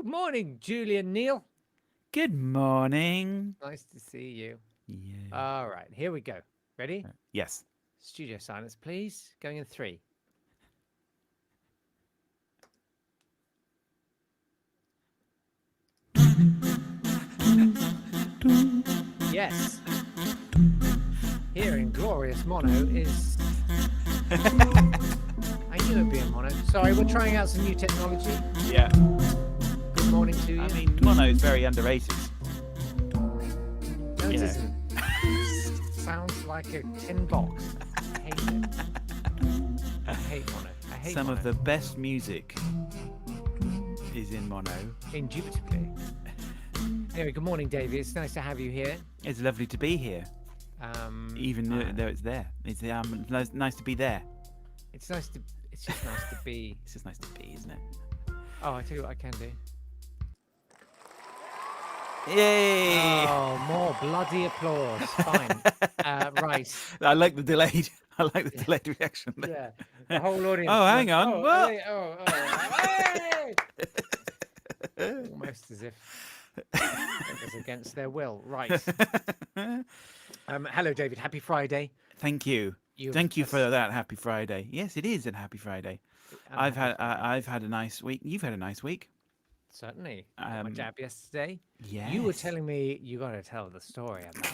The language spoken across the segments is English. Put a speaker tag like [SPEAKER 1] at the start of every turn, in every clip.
[SPEAKER 1] Good morning, Julian Neal.
[SPEAKER 2] Good morning.
[SPEAKER 1] Nice to see you.
[SPEAKER 2] Yeah.
[SPEAKER 1] All right, here we go. Ready?
[SPEAKER 2] Yes.
[SPEAKER 1] Studio silence, please. Going in 3. Yes. Here in glorious mono is. I knew it'd be in mono. Sorry, we're trying out some new technology.
[SPEAKER 2] Yeah.
[SPEAKER 1] Good morning to you.
[SPEAKER 2] I mean, mono is very underrated.
[SPEAKER 1] No, it
[SPEAKER 2] you know.
[SPEAKER 1] isn't. Sounds like a tin box. I hate it. I hate mono. I hate
[SPEAKER 2] Some
[SPEAKER 1] mono.
[SPEAKER 2] of the best music is in mono.
[SPEAKER 1] Indubitably. Anyway, good morning, Davey. It's nice to have you here.
[SPEAKER 2] It's lovely to be here, even though it's there. It's nice to be there.
[SPEAKER 1] It's nice to. It's just nice to be.
[SPEAKER 2] It's just nice to be, isn't it?
[SPEAKER 1] Oh, I tell you what I can do.
[SPEAKER 2] Yay!
[SPEAKER 1] Oh, more bloody applause. Fine. Right.
[SPEAKER 2] I like the delayed. I like the delayed reaction.
[SPEAKER 1] Yeah. The whole audience.
[SPEAKER 2] Oh, hang on.
[SPEAKER 1] Oh,
[SPEAKER 2] What?
[SPEAKER 1] hey. Almost as if it was against their will. Right. Hello, David. Happy Friday.
[SPEAKER 2] Thank you. Thank you for that. Happy Friday. Yes, it is a happy Friday. I've had a nice week. You've had a nice week.
[SPEAKER 1] Certainly. Got my jab yesterday.
[SPEAKER 2] Yeah.
[SPEAKER 1] You were telling me you got to tell the story about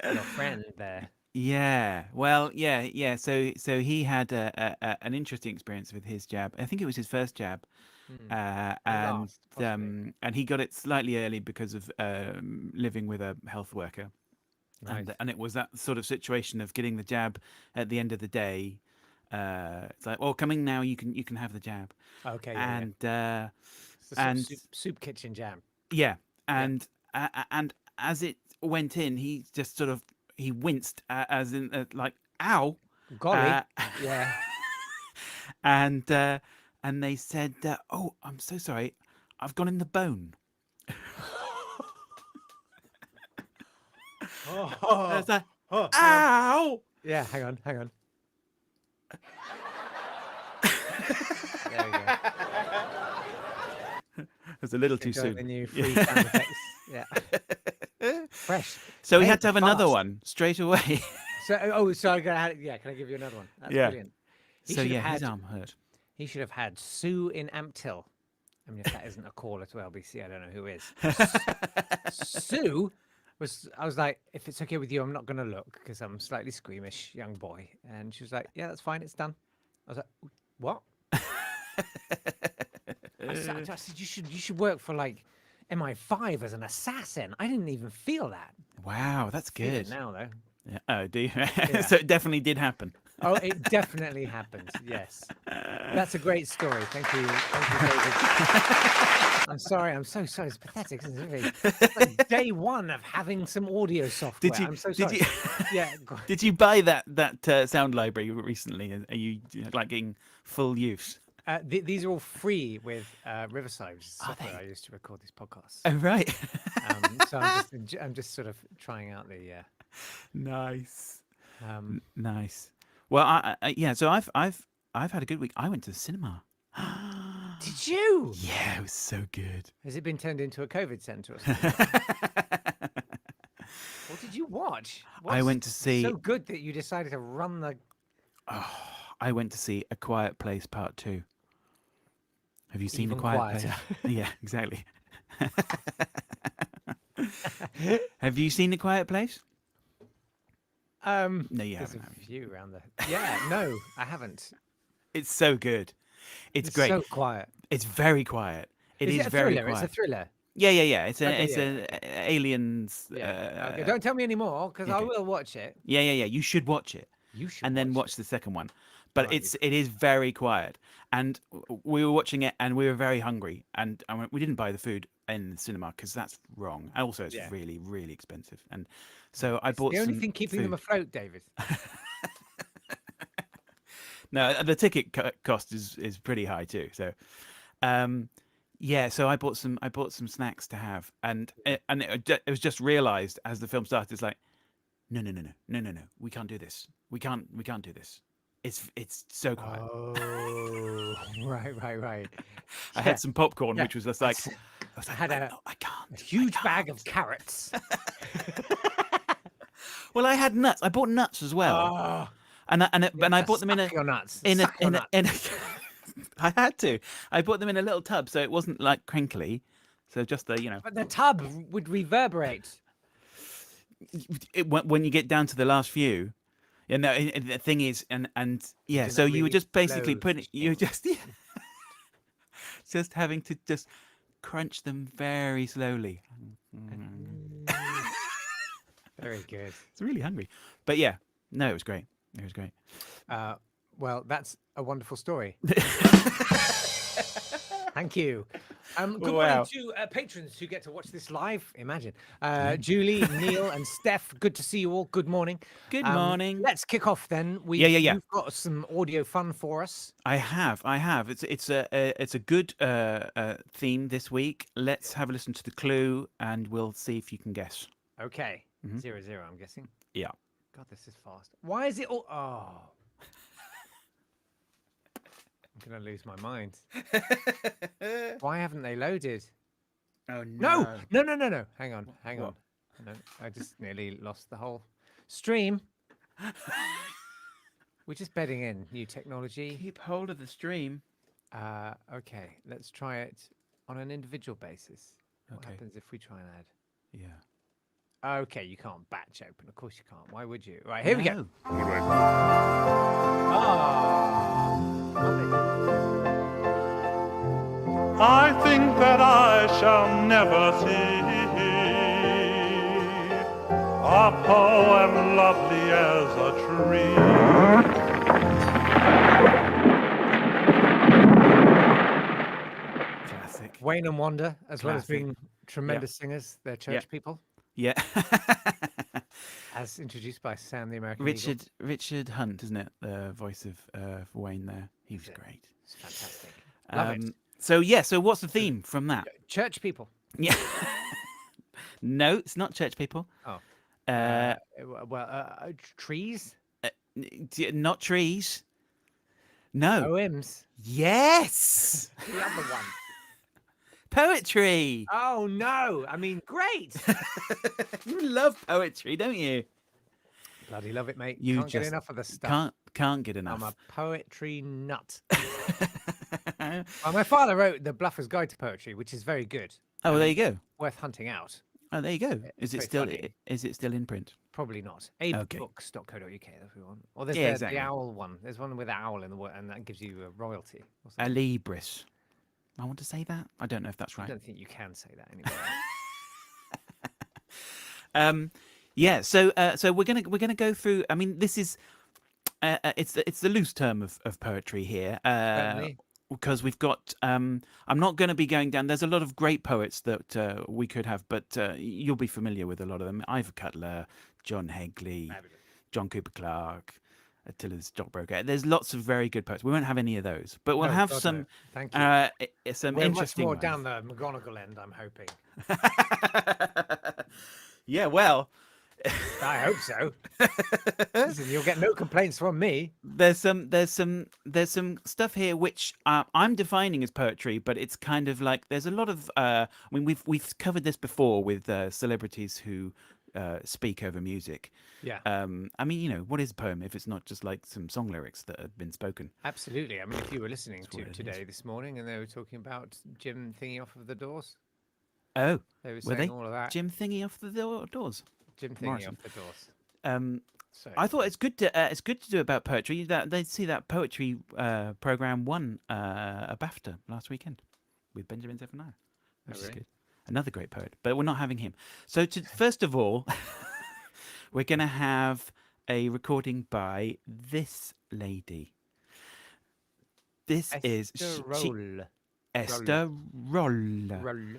[SPEAKER 1] your friend there.
[SPEAKER 2] Yeah. Well, yeah. So he had an interesting experience with his jab. I think it was his first jab. And he got it slightly early because of living with a health worker.
[SPEAKER 1] Nice.
[SPEAKER 2] And it was that sort of situation of getting the jab at the end of the day. It's like, well, coming now, you can have the jab.
[SPEAKER 1] Okay.
[SPEAKER 2] And
[SPEAKER 1] It's the soup kitchen jam.
[SPEAKER 2] yeah, and as it went in, he just sort of winced, as in like, ow,
[SPEAKER 1] Golly. Yeah.
[SPEAKER 2] and they said, oh, I'm so sorry, I've gone in the bone. I was like, ow.
[SPEAKER 1] Yeah, hang on. There we go.
[SPEAKER 2] It was a little too
[SPEAKER 1] Enjoy
[SPEAKER 2] soon.
[SPEAKER 1] the new free sound effects. Yeah. Fresh.
[SPEAKER 2] So we
[SPEAKER 1] Hey,
[SPEAKER 2] had to have another
[SPEAKER 1] fast.
[SPEAKER 2] one straight away.
[SPEAKER 1] So can I give you another one? That's
[SPEAKER 2] Yeah.
[SPEAKER 1] brilliant.
[SPEAKER 2] So yeah, his arm hurt.
[SPEAKER 1] He should have had Sue in Amptill. I mean, if that isn't a caller to LBC, I don't know who is. Sue I was like, if it's okay with you, I'm not going to look because I'm a slightly squeamish young boy. And she was like, yeah, that's fine. It's done. I was like, what? I said, you should work for like MI5 as an assassin. I didn't even feel that.
[SPEAKER 2] Wow, that's
[SPEAKER 1] Feel it
[SPEAKER 2] good.
[SPEAKER 1] now though.
[SPEAKER 2] Yeah. Oh, do you? So it definitely did happen.
[SPEAKER 1] Oh, it definitely happened. Yes, that's a great story. Thank you, David. I'm sorry. I'm so sorry. It's pathetic, isn't it? Really? It's like day one of having some audio software. I'm so sorry. Yeah.
[SPEAKER 2] Did you buy that sound library recently? Are you like getting full use?
[SPEAKER 1] These are all free with Riverside, which is software I used to record these podcasts.
[SPEAKER 2] Oh, right.
[SPEAKER 1] So I'm just sort of trying out the.
[SPEAKER 2] Nice. Nice. Well, yeah. So I've had a good week. I went to the cinema.
[SPEAKER 1] Did you?
[SPEAKER 2] Yeah, it was so good.
[SPEAKER 1] Has it been turned into a COVID centre or something? What did you watch?
[SPEAKER 2] I went to see.
[SPEAKER 1] So good that you decided to run the.
[SPEAKER 2] Oh, I went to see A Quiet Place Part 2. Have you seen
[SPEAKER 1] Even
[SPEAKER 2] A Quiet
[SPEAKER 1] quieter.
[SPEAKER 2] Place? Yeah, exactly. Have you seen A Quiet Place? No, you
[SPEAKER 1] There's
[SPEAKER 2] haven't.
[SPEAKER 1] a few around the. Yeah, no, I haven't.
[SPEAKER 2] It's so good. It's great.
[SPEAKER 1] So quiet.
[SPEAKER 2] It's very quiet. It is
[SPEAKER 1] a
[SPEAKER 2] very
[SPEAKER 1] thriller?
[SPEAKER 2] quiet.
[SPEAKER 1] It's a thriller.
[SPEAKER 2] Yeah. It's
[SPEAKER 1] Okay,
[SPEAKER 2] aliens.
[SPEAKER 1] Yeah. Okay, don't tell me anymore because I
[SPEAKER 2] okay.
[SPEAKER 1] will watch it.
[SPEAKER 2] Yeah. You should watch it.
[SPEAKER 1] You should.
[SPEAKER 2] And then watch
[SPEAKER 1] it.
[SPEAKER 2] the second one. But
[SPEAKER 1] Right.
[SPEAKER 2] it is very quiet. And we were watching it and we were very hungry. And we didn't buy the food in the cinema because that's wrong. And also it's really, really expensive. And so I bought
[SPEAKER 1] the only
[SPEAKER 2] some
[SPEAKER 1] thing keeping
[SPEAKER 2] food.
[SPEAKER 1] them afloat, David.
[SPEAKER 2] No, the ticket cost is pretty high too. So, yeah. So I bought some snacks to have, and it was just realised as the film started. It's like, no. We can't do this. We can't do this. It's so quiet.
[SPEAKER 1] Oh, right.
[SPEAKER 2] I
[SPEAKER 1] Yeah,
[SPEAKER 2] had some popcorn,
[SPEAKER 1] yeah.
[SPEAKER 2] which was just like,
[SPEAKER 1] I had a
[SPEAKER 2] I can't.
[SPEAKER 1] huge bag of carrots.
[SPEAKER 2] Well, I had nuts. I bought nuts as well,
[SPEAKER 1] Oh,
[SPEAKER 2] and
[SPEAKER 1] you have
[SPEAKER 2] I
[SPEAKER 1] to
[SPEAKER 2] bought them
[SPEAKER 1] suck your nuts.
[SPEAKER 2] in a
[SPEAKER 1] Suck your nuts.
[SPEAKER 2] in a. I had to. I bought them in a little tub, so it wasn't like crinkly. So just the.
[SPEAKER 1] But the tub would reverberate.
[SPEAKER 2] When you get down to the last few, and the thing is, and yeah,
[SPEAKER 1] do
[SPEAKER 2] so
[SPEAKER 1] not
[SPEAKER 2] you were
[SPEAKER 1] really
[SPEAKER 2] just basically
[SPEAKER 1] flow
[SPEAKER 2] putting, you're
[SPEAKER 1] things.
[SPEAKER 2] just just having to just crunch them very slowly.
[SPEAKER 1] Very good.
[SPEAKER 2] It's really hungry, but yeah, no, it was great. It was great.
[SPEAKER 1] Well, that's a wonderful story. Thank you. Good
[SPEAKER 2] Wow.
[SPEAKER 1] morning to patrons who get to watch this live. Imagine. Julie, Neil, and Steph, good to see you all. Good morning.
[SPEAKER 2] Good morning.
[SPEAKER 1] Let's kick off then.
[SPEAKER 2] Yeah.
[SPEAKER 1] You've got some audio fun for us.
[SPEAKER 2] I have. It's a good theme this week. Let's have a listen to the clue, and we'll see if you can guess.
[SPEAKER 1] Okay. 0-0, I'm guessing.
[SPEAKER 2] Yeah.
[SPEAKER 1] God, this is fast. Why is it all... Oh. I'm going to lose my mind. Why haven't they loaded?
[SPEAKER 2] Oh, no.
[SPEAKER 1] No. Hang on.
[SPEAKER 2] What?
[SPEAKER 1] No, I just nearly lost the whole stream. We're just bedding in new technology.
[SPEAKER 2] Keep hold of the stream.
[SPEAKER 1] Okay, let's try it on an individual basis. What
[SPEAKER 2] Okay.
[SPEAKER 1] happens if we try and add?
[SPEAKER 2] Yeah.
[SPEAKER 1] Okay, you can't batch open. Of course you can't. Why would you? Right, here we go.
[SPEAKER 3] I think that I shall never see a poem lovely as a tree.
[SPEAKER 2] Classic.
[SPEAKER 1] Wayne and Wanda, as well as
[SPEAKER 2] Classic.
[SPEAKER 1] being tremendous singers, they're church people,
[SPEAKER 2] Yeah.
[SPEAKER 1] as introduced by Sam the American Eagle.
[SPEAKER 2] Richard Hunt, isn't it? The voice of Wayne there. He was
[SPEAKER 1] Is it?
[SPEAKER 2] great.
[SPEAKER 1] It's fantastic. Love it.
[SPEAKER 2] So yeah, so what's the theme from that?
[SPEAKER 1] Church people.
[SPEAKER 2] Yeah. No, it's not church people.
[SPEAKER 1] Oh. Trees.
[SPEAKER 2] Not trees. No.
[SPEAKER 1] Poems.
[SPEAKER 2] Yes.
[SPEAKER 1] The other one.
[SPEAKER 2] Poetry.
[SPEAKER 1] Oh no! I mean, great.
[SPEAKER 2] You love poetry, don't you?
[SPEAKER 1] Bloody love it, mate.
[SPEAKER 2] You
[SPEAKER 1] Can't get
[SPEAKER 2] just
[SPEAKER 1] enough of the stuff.
[SPEAKER 2] Can't get enough.
[SPEAKER 1] I'm a poetry nut. Well, my father wrote The Bluffer's Guide to Poetry, which is very good.
[SPEAKER 2] Oh, well, there you go.
[SPEAKER 1] Worth hunting out.
[SPEAKER 2] Oh, there you go.
[SPEAKER 1] It's
[SPEAKER 2] Is
[SPEAKER 1] very
[SPEAKER 2] it
[SPEAKER 1] funny.
[SPEAKER 2] still in print?
[SPEAKER 1] Probably not.
[SPEAKER 2] Okay.
[SPEAKER 1] Abebooks.co.uk if we want. Or there's
[SPEAKER 2] Yeah,
[SPEAKER 1] the
[SPEAKER 2] exactly.
[SPEAKER 1] owl one. There's one with owl in the word, and that gives you a royalty. Or
[SPEAKER 2] A
[SPEAKER 1] something.
[SPEAKER 2] Libris. I want to say that. I don't know if that's
[SPEAKER 1] I
[SPEAKER 2] right.
[SPEAKER 1] don't think you can say that anymore.
[SPEAKER 2] Yeah. So we're gonna go through. I mean, this is it's the loose term of poetry here.
[SPEAKER 1] Certainly.
[SPEAKER 2] Because we've got I'm not going to be going down. There's a lot of great poets that we could have, but you'll be familiar with a lot of them. Ivor Cutler, John Higley, John Cooper Clarke, Attila the Stockbroker. There's lots of very good poets. We won't have any of those, but we'll
[SPEAKER 1] No,
[SPEAKER 2] have
[SPEAKER 1] God,
[SPEAKER 2] some.
[SPEAKER 1] no. Thank you.
[SPEAKER 2] Some
[SPEAKER 1] We're much
[SPEAKER 2] interesting
[SPEAKER 1] more
[SPEAKER 2] ones.
[SPEAKER 1] down the McGonagall end, I'm hoping.
[SPEAKER 2] Yeah, well,
[SPEAKER 1] I hope so. Listen, you'll get no complaints from me.
[SPEAKER 2] there's some stuff here which I'm defining as poetry, but it's kind of like there's a lot of I mean we've covered this before with celebrities who speak over music.
[SPEAKER 1] Yeah.
[SPEAKER 2] I mean, you know, what is a poem if it's not just like some song lyrics that have been spoken?
[SPEAKER 1] Absolutely. I mean, if you were listening
[SPEAKER 2] That's
[SPEAKER 1] to
[SPEAKER 2] what it
[SPEAKER 1] today, this morning, and they were talking about Jim thingy off of the doors,
[SPEAKER 2] Oh,
[SPEAKER 1] they were
[SPEAKER 2] were
[SPEAKER 1] saying
[SPEAKER 2] they?
[SPEAKER 1] all of that.
[SPEAKER 2] Jim thingy off the doors.
[SPEAKER 1] Jim thingy
[SPEAKER 2] Morrison.
[SPEAKER 1] off the doors. So
[SPEAKER 2] I thought it's good to do about poetry. That they see that poetry program won a BAFTA last weekend with Benjamin Zephaniah, which is
[SPEAKER 1] really?
[SPEAKER 2] good. Another great poet, but we're not having him. So first of all, we're going to have a recording by this lady. This is
[SPEAKER 1] Esther Roll.
[SPEAKER 2] Esther Roll.
[SPEAKER 1] Roll.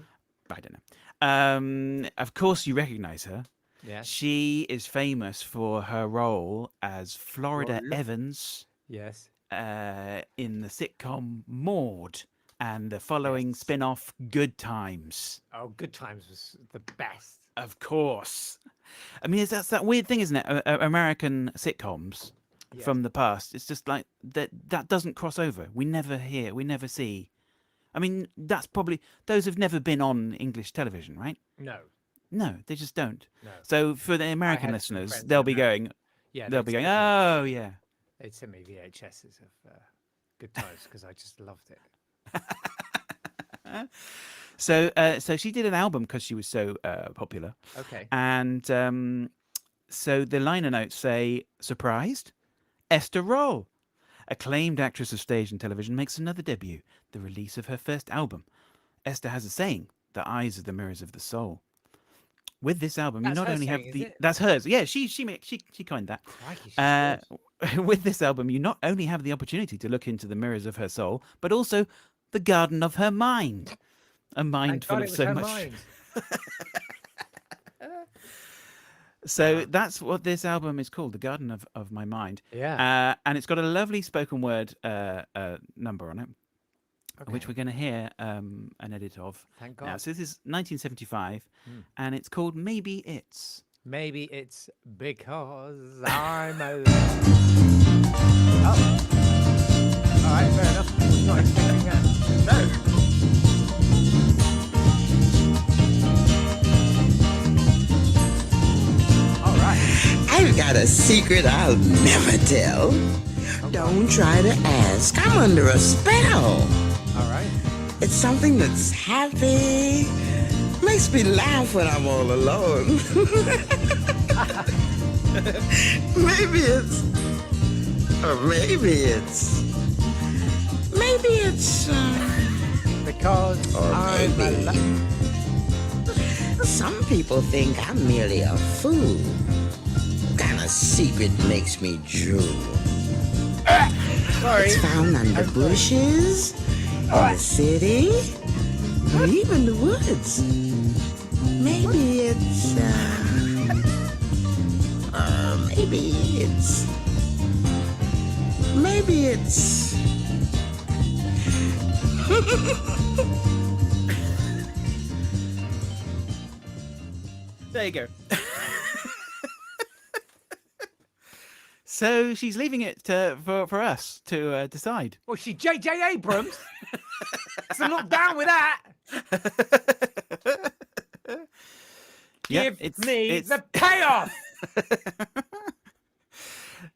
[SPEAKER 2] I don't know. Of course, you recognise her.
[SPEAKER 1] Yes.
[SPEAKER 2] She is famous for her role as Florida
[SPEAKER 1] Roll.
[SPEAKER 2] Evans
[SPEAKER 1] Yes.
[SPEAKER 2] in the sitcom Maude and the following
[SPEAKER 1] Yes.
[SPEAKER 2] spin-off Good Times.
[SPEAKER 1] Oh, Good Times was the best.
[SPEAKER 2] Of course. I mean, that's that weird thing, isn't it? American sitcoms from the past. It's just like that doesn't cross over. We never hear, we never see. I mean, that's probably those have never been on English television, right? No, they just don't.
[SPEAKER 1] No.
[SPEAKER 2] So for the American
[SPEAKER 1] had some
[SPEAKER 2] listeners,
[SPEAKER 1] friends
[SPEAKER 2] they'll
[SPEAKER 1] in
[SPEAKER 2] be going, they'll be going, oh yeah.
[SPEAKER 1] They'd send me VHSs of Good Times because I just loved it.
[SPEAKER 2] So she did an album because she was so popular.
[SPEAKER 1] Okay.
[SPEAKER 2] And so the liner notes say, surprised? Esther Roll, acclaimed actress of stage and television, makes another debut, the release of her first album. Esther has a saying, the eyes are the mirrors of the soul. With this album, you not only have the... That's hers. Yeah, she coined that.
[SPEAKER 1] Crikey,
[SPEAKER 2] with this album, you not only have the opportunity to look into the mirrors of her soul, but also the garden of her mind. A mind full of so much. So that's what this album is called, The Garden of My Mind.
[SPEAKER 1] Yeah.
[SPEAKER 2] And it's got a lovely spoken word number on it, which we're going to hear an edit of.
[SPEAKER 1] Thank God.
[SPEAKER 2] Now, so this is 1975, and it's called Maybe It's.
[SPEAKER 1] Maybe it's because I'm alone. Oh. All right, fair enough. I was not expecting that. No.
[SPEAKER 4] I've got a secret I'll never tell. Don't try to ask. I'm under a spell.
[SPEAKER 1] All right.
[SPEAKER 4] It's something that's happy. Makes me laugh when I'm all alone. Maybe it's...
[SPEAKER 1] Because I'm alone.
[SPEAKER 4] Some people think I'm merely a fool. What kind of secret makes me drool?
[SPEAKER 1] Sorry.
[SPEAKER 4] It's found under bushes, in the city, or even the woods. Maybe it's, maybe it's...
[SPEAKER 2] There you go. So she's leaving it for us to decide.
[SPEAKER 1] Well, she J.J. Abrams. So I'm not down with that. Give me the payoff.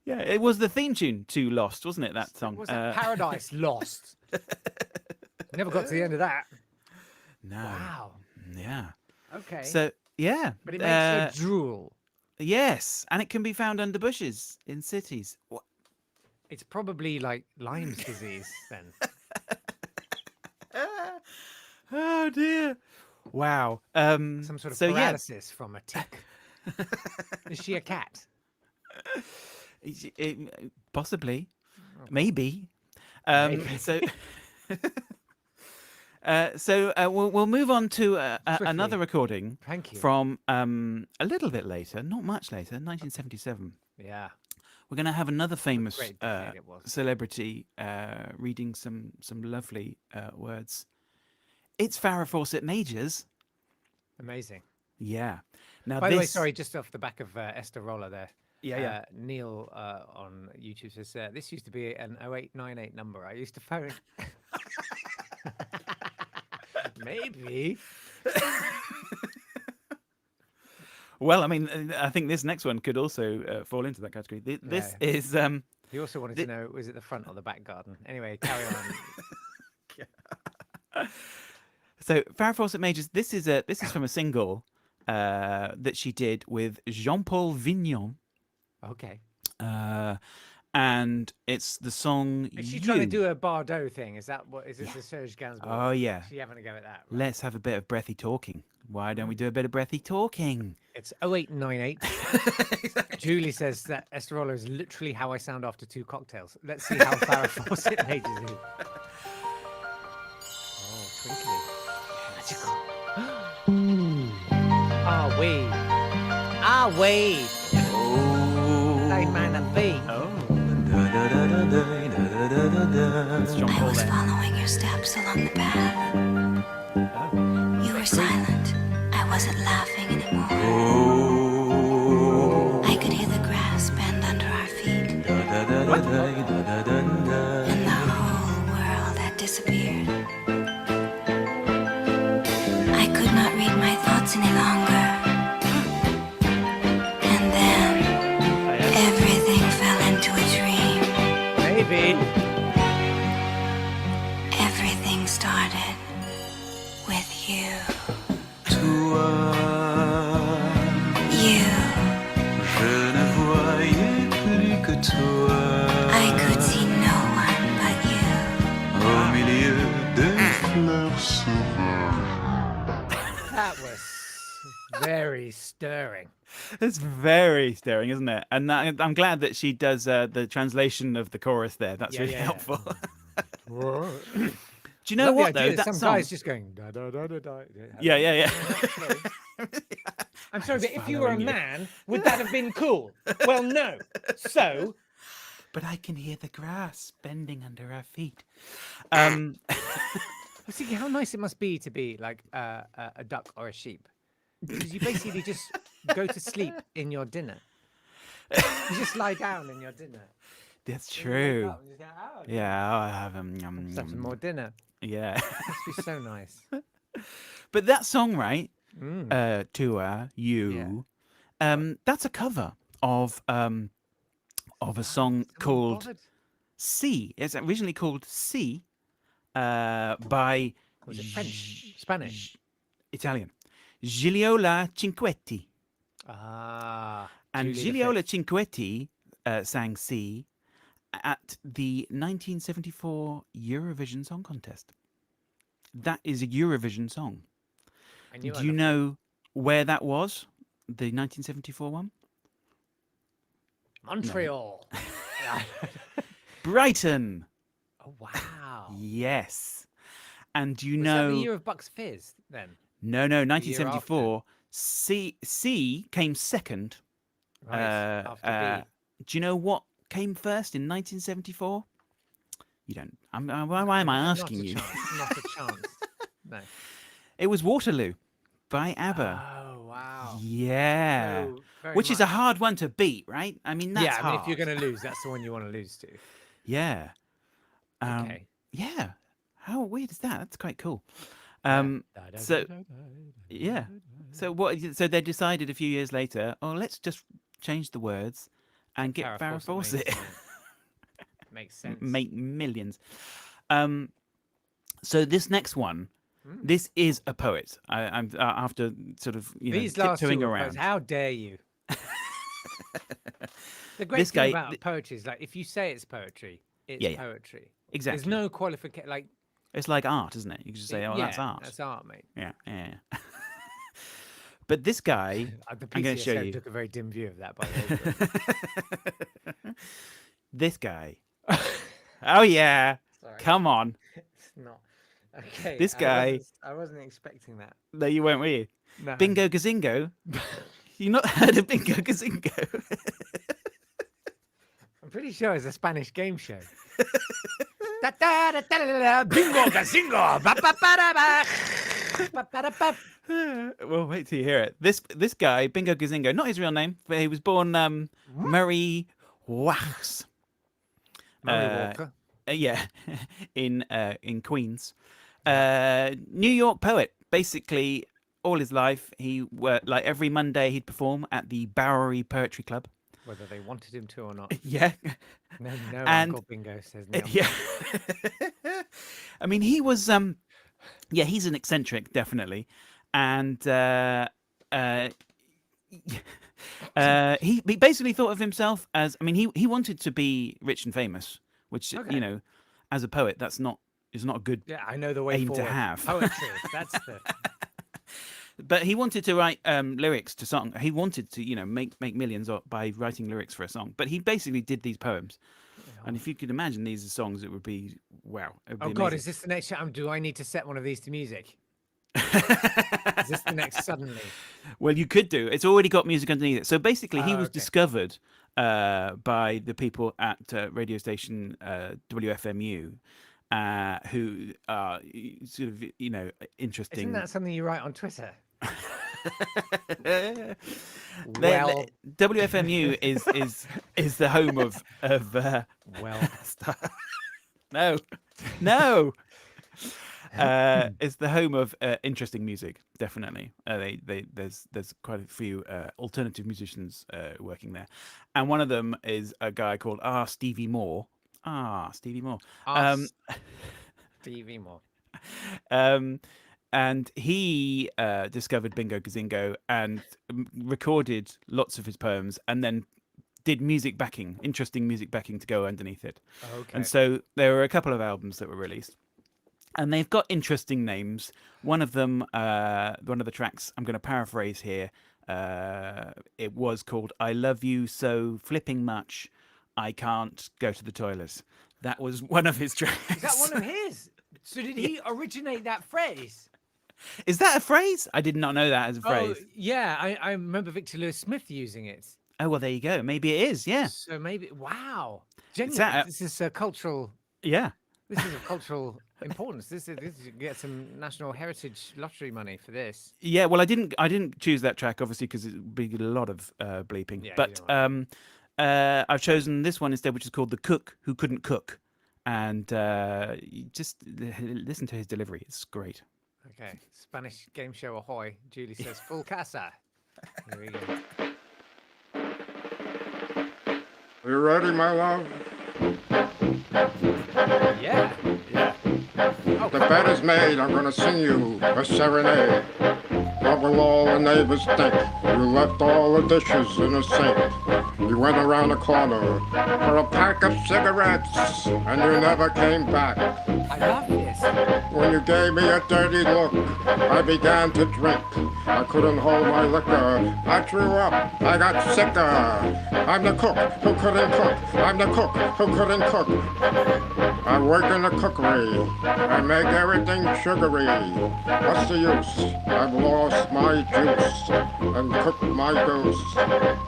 [SPEAKER 2] Yeah, it was the theme tune to Lost, wasn't it? That song.
[SPEAKER 1] Was that Paradise Lost? Never got to the end of that.
[SPEAKER 2] No.
[SPEAKER 1] Wow.
[SPEAKER 2] Yeah.
[SPEAKER 1] Okay.
[SPEAKER 2] So yeah,
[SPEAKER 1] but it makes her drool.
[SPEAKER 2] Yes, and it can be found under bushes in cities. What?
[SPEAKER 1] It's probably like Lyme's disease then.
[SPEAKER 2] Oh dear! Wow.
[SPEAKER 1] Some sort of paralysis from a tick. Is she a cat?
[SPEAKER 2] Possibly,
[SPEAKER 1] Okay.
[SPEAKER 2] maybe.
[SPEAKER 1] Maybe.
[SPEAKER 2] So we'll move on to another recording.
[SPEAKER 1] Thank you.
[SPEAKER 2] From a little bit later, not much later, 1977.
[SPEAKER 1] Yeah.
[SPEAKER 2] We're going to have another famous
[SPEAKER 1] great decade it was.
[SPEAKER 2] celebrity reading some lovely words. It's Farrah Fawcett Majors.
[SPEAKER 1] Amazing.
[SPEAKER 2] Yeah. Now,
[SPEAKER 1] By the way, sorry, just off the back of Esther Roller there.
[SPEAKER 2] Yeah.
[SPEAKER 1] Neil on YouTube says, this used to be an 0898 number I used to phone. Maybe.
[SPEAKER 2] Well, I mean, I think this next one could also fall into that category. This is...
[SPEAKER 1] He also wanted to know, was it the front or the back garden? Anyway, carry on.
[SPEAKER 2] So, Farrah Fawcett Majors, this is from a single that she did with Jean-Paul Vignon.
[SPEAKER 1] Okay.
[SPEAKER 2] And it's the song
[SPEAKER 1] Is she trying to do a Bardot thing? Is that what? Is this a Serge Gainsbourg?
[SPEAKER 2] Oh, yeah.
[SPEAKER 1] Is she having a go at that? Right.
[SPEAKER 2] Let's have a bit of breathy talking. Why don't we do a bit of breathy talking?
[SPEAKER 1] It's 0898. Exactly. Julie says that Esther Roller is literally how I sound after 2 cocktails. Let's see how Farrah Fawcett Majors is. Oh, twinkly. Magical. Ah, wait. Ah, wait.
[SPEAKER 2] Oh.
[SPEAKER 1] Like man of feet.
[SPEAKER 2] Oh. It's John
[SPEAKER 5] I
[SPEAKER 2] Paul
[SPEAKER 5] was
[SPEAKER 2] there.
[SPEAKER 5] following your steps along the path.
[SPEAKER 2] Oh.
[SPEAKER 5] You were silent. I wasn't laughing anymore.
[SPEAKER 2] Oh.
[SPEAKER 5] I could hear the grass bend under our feet. started with you.
[SPEAKER 2] Toi,
[SPEAKER 5] You,
[SPEAKER 2] je ne voyais plus que toi.
[SPEAKER 5] I could see no one but you.
[SPEAKER 2] Au milieu des
[SPEAKER 3] Fleurs
[SPEAKER 1] That was very stirring.
[SPEAKER 2] It's very stirring, isn't it? And I'm glad that she does the translation of the chorus there. That's really helpful. Do you know
[SPEAKER 1] Love the
[SPEAKER 2] what,
[SPEAKER 1] idea
[SPEAKER 2] though?
[SPEAKER 1] that
[SPEAKER 2] That
[SPEAKER 1] some
[SPEAKER 2] song...
[SPEAKER 1] guy's just going da da da da da.
[SPEAKER 2] Yeah.
[SPEAKER 1] I'm sorry, but if you were a man, would that have been cool? Well, no. So,
[SPEAKER 2] But I can hear the grass bending under our feet.
[SPEAKER 1] I was thinking how nice it must be to be like a duck or a sheep, because you basically just go to sleep in your dinner. You just lie down in your dinner.
[SPEAKER 2] That's
[SPEAKER 1] And you wake
[SPEAKER 2] true.
[SPEAKER 1] up and you go, "Oh,
[SPEAKER 2] Yeah, I'll have
[SPEAKER 1] let's have some more dinner."
[SPEAKER 2] Yeah.
[SPEAKER 1] It must be so nice.
[SPEAKER 2] But that song, right?
[SPEAKER 1] Mm.
[SPEAKER 2] Tua, you. That's a cover of a song
[SPEAKER 1] Someone
[SPEAKER 2] called
[SPEAKER 1] bothered?
[SPEAKER 2] C. It's originally called C by
[SPEAKER 1] Was it French? Spanish?
[SPEAKER 2] Italian. Gigliola Cinquetti.
[SPEAKER 1] Ah.
[SPEAKER 2] And
[SPEAKER 1] Julie
[SPEAKER 2] Gigliola
[SPEAKER 1] V.
[SPEAKER 2] Cinquetti sang C at the 1974 Eurovision Song Contest. That is a Eurovision song.
[SPEAKER 1] I knew
[SPEAKER 2] Do you know where that was? The 1974 one?
[SPEAKER 1] Montreal.
[SPEAKER 2] Brighton.
[SPEAKER 1] Oh wow.
[SPEAKER 2] Yes. And do you
[SPEAKER 1] Was
[SPEAKER 2] know...
[SPEAKER 1] that the year of Bucks Fizz then?
[SPEAKER 2] No,
[SPEAKER 1] year
[SPEAKER 2] 1974. C came second.
[SPEAKER 1] Right. After
[SPEAKER 2] Do you know what came first in 1974? You don't. Why am I asking you?
[SPEAKER 1] Not a chance. No.
[SPEAKER 2] It was Waterloo by ABBA.
[SPEAKER 1] Oh wow.
[SPEAKER 2] Yeah.
[SPEAKER 1] So very
[SPEAKER 2] Which is a
[SPEAKER 1] much-
[SPEAKER 2] hard one to beat, right? I mean, that's
[SPEAKER 1] yeah. I mean,
[SPEAKER 2] hard.
[SPEAKER 1] if you're going to lose, that's the one you want to lose to.
[SPEAKER 2] Yeah.
[SPEAKER 1] Okay.
[SPEAKER 2] Yeah. How weird is that? That's quite cool. So yeah. So what? So they decided a few years later, oh, let's just change the words and get Farrah Fawcett.
[SPEAKER 1] Makes sense.
[SPEAKER 2] Make millions. So this next one, this is a poet. I'm after sort of
[SPEAKER 1] These last two
[SPEAKER 2] tiptoeing
[SPEAKER 1] are
[SPEAKER 2] around.
[SPEAKER 1] poets. How dare you? The great
[SPEAKER 2] This
[SPEAKER 1] thing
[SPEAKER 2] guy-
[SPEAKER 1] about poetry is like if you say it's poetry, it's
[SPEAKER 2] Yeah.
[SPEAKER 1] poetry.
[SPEAKER 2] Exactly.
[SPEAKER 1] There's no qualification. Like
[SPEAKER 2] It's like art, isn't it? You can just say, "Oh, that's art."
[SPEAKER 1] That's art, mate.
[SPEAKER 2] Yeah. But this guy,
[SPEAKER 1] The
[SPEAKER 2] I'm going to show
[SPEAKER 1] PCSO
[SPEAKER 2] you.
[SPEAKER 1] took a very dim view of that, by the way.
[SPEAKER 2] This guy. Oh yeah.
[SPEAKER 1] Sorry.
[SPEAKER 2] Come on.
[SPEAKER 1] It's not. Okay.
[SPEAKER 2] This guy-
[SPEAKER 1] I wasn't expecting that.
[SPEAKER 2] No, you weren't, were you?
[SPEAKER 1] No.
[SPEAKER 2] Bingo Gazingo. You not heard of Bingo Gazingo?
[SPEAKER 1] I'm pretty sure it's a Spanish game show. Bingo Gazingo.
[SPEAKER 2] Well, wait till you hear it. This guy, Bingo Gazingo, not his real name, but he was born Murray Wax.
[SPEAKER 1] Murray Walker.
[SPEAKER 2] Yeah, in Queens. New York poet. Basically, all his life, he worked like every Monday he'd perform at the Bowery Poetry Club.
[SPEAKER 1] Whether they wanted him to or not.
[SPEAKER 2] Yeah.
[SPEAKER 1] No,
[SPEAKER 2] And-
[SPEAKER 1] Uncle Bingo says no.
[SPEAKER 2] Yeah. I mean, he was yeah, he's an eccentric, definitely. And he basically thought of himself as, I mean, he wanted to be rich and famous, which
[SPEAKER 1] Okay.
[SPEAKER 2] you know, as a poet, is not a good
[SPEAKER 1] Yeah, I know the way
[SPEAKER 2] aim to
[SPEAKER 1] forward.
[SPEAKER 2] have.
[SPEAKER 1] Poetry. That's the.
[SPEAKER 2] But he wanted to write lyrics to song. He wanted to, you know, make millions by writing lyrics for a song. But he basically did these poems. And if you could imagine these as songs, it would be wow. It would be
[SPEAKER 1] Oh God,
[SPEAKER 2] amazing.
[SPEAKER 1] is this the next show? Do I need to set one of these to music? Is this the next suddenly?
[SPEAKER 2] Well, you could do. It's already got music underneath it. So basically, he was
[SPEAKER 1] okay.
[SPEAKER 2] discovered by the people at radio station WFMU, who are sort of, you know, interesting.
[SPEAKER 1] Isn't that something you write on Twitter?
[SPEAKER 2] Well, WFMU is the home of
[SPEAKER 1] well,
[SPEAKER 2] no. It's the home of interesting music, definitely. There's quite a few alternative musicians working there, and one of them is a guy called Stevie Moore. Stevie Moore.
[SPEAKER 1] Stevie Moore.
[SPEAKER 2] And he discovered Bingo Gazingo and recorded lots of his poems, and then did interesting music backing to go underneath it.
[SPEAKER 1] Okay.
[SPEAKER 2] And so there were a couple of albums that were released, and they've got interesting names. One of them, one of the tracks, I'm going to paraphrase here. It was called "I Love You So Flipping Much, I Can't Go to the Toilet." That was one of his tracks.
[SPEAKER 1] Is that one of his? So did he originate that phrase?
[SPEAKER 2] Is that a phrase? I did not know that as a phrase.
[SPEAKER 1] Oh, yeah. I remember Victor Lewis Smith using it.
[SPEAKER 2] Oh, well, there you go. Maybe it is. Yeah.
[SPEAKER 1] So maybe, wow. Genuinely,
[SPEAKER 2] that-
[SPEAKER 1] this is a cultural.
[SPEAKER 2] Yeah.
[SPEAKER 1] This is of cultural importance. This is you get some National Heritage Lottery money for this.
[SPEAKER 2] Yeah. Well, I didn't choose that track obviously because it'd be a lot of bleeping.
[SPEAKER 1] Yeah, you
[SPEAKER 2] But
[SPEAKER 1] don't
[SPEAKER 2] I've chosen this one instead, which is called "The Cook Who Couldn't Cook," and you just listen to his delivery. It's great.
[SPEAKER 1] Okay, Spanish game show ahoy. Julie says full casa. Here we go.
[SPEAKER 6] Are you ready, my love?
[SPEAKER 1] Yeah. Oh,
[SPEAKER 6] The bed is made, I'm gonna sing you a serenade. What will all the neighbors think? You left all the dishes in the sink. You went around the corner for a pack of cigarettes, and you never came back.
[SPEAKER 1] I love this.
[SPEAKER 6] When you gave me a dirty look, I began to drink. I couldn't hold my liquor. I threw up. I got sicker. I'm the cook who couldn't cook. I'm the cook who couldn't cook. I work in the cookery. I make everything sugary. What's the use? I've lost my juice and cooked my goose.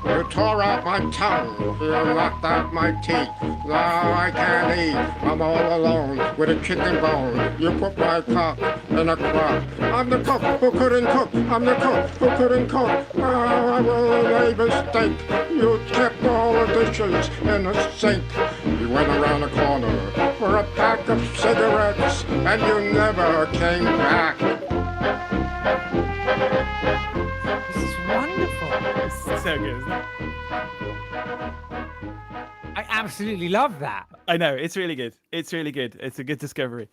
[SPEAKER 6] You tore out my tongue. You knocked out my teeth. Now I can't eat. I'm all alone with a chicken bone. You put my cock in a crock. I'm the cook who couldn't cook. I'm the cook who couldn't cook. Now I will lay mistake. You kept all the dishes in the sink. You went around the corner for a pack of cigarettes, and you never came back.
[SPEAKER 1] This is wonderful.
[SPEAKER 2] It's so good, isn't it?
[SPEAKER 1] I absolutely love that.
[SPEAKER 2] I know. It's really good. It's really good. It's a good discovery.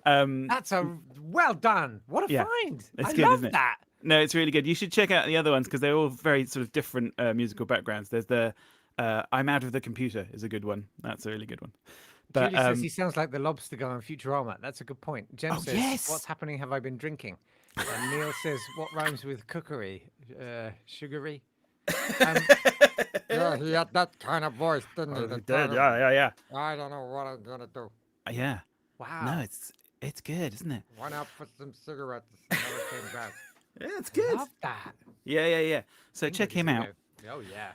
[SPEAKER 1] That's a well done. What a
[SPEAKER 2] Yeah,
[SPEAKER 1] find.
[SPEAKER 2] it's
[SPEAKER 1] I
[SPEAKER 2] good,
[SPEAKER 1] love
[SPEAKER 2] isn't it?
[SPEAKER 1] that.
[SPEAKER 2] No, it's really good. You should check out the other ones because they're all very sort of different musical backgrounds. There's the "I'm Out of the Computer" is a good one. That's a really good one. But
[SPEAKER 1] Julie says he sounds like the lobster guy on Futurama. That's a good point. Jen
[SPEAKER 2] Oh,
[SPEAKER 1] says,
[SPEAKER 2] yes.
[SPEAKER 1] "What's happening? Have I been drinking?" And Neil says, "What rhymes with cookery? Sugary."
[SPEAKER 7] Yeah, he had that kind of voice, didn't he? The kind of,
[SPEAKER 2] yeah.
[SPEAKER 7] I don't know what I'm gonna do.
[SPEAKER 2] Yeah.
[SPEAKER 1] Wow.
[SPEAKER 2] No, it's good, isn't it?
[SPEAKER 7] Went out for some cigarettes, never came back.
[SPEAKER 2] Yeah, it's
[SPEAKER 1] I love that.
[SPEAKER 2] Yeah. So check him out.
[SPEAKER 1] Oh yeah.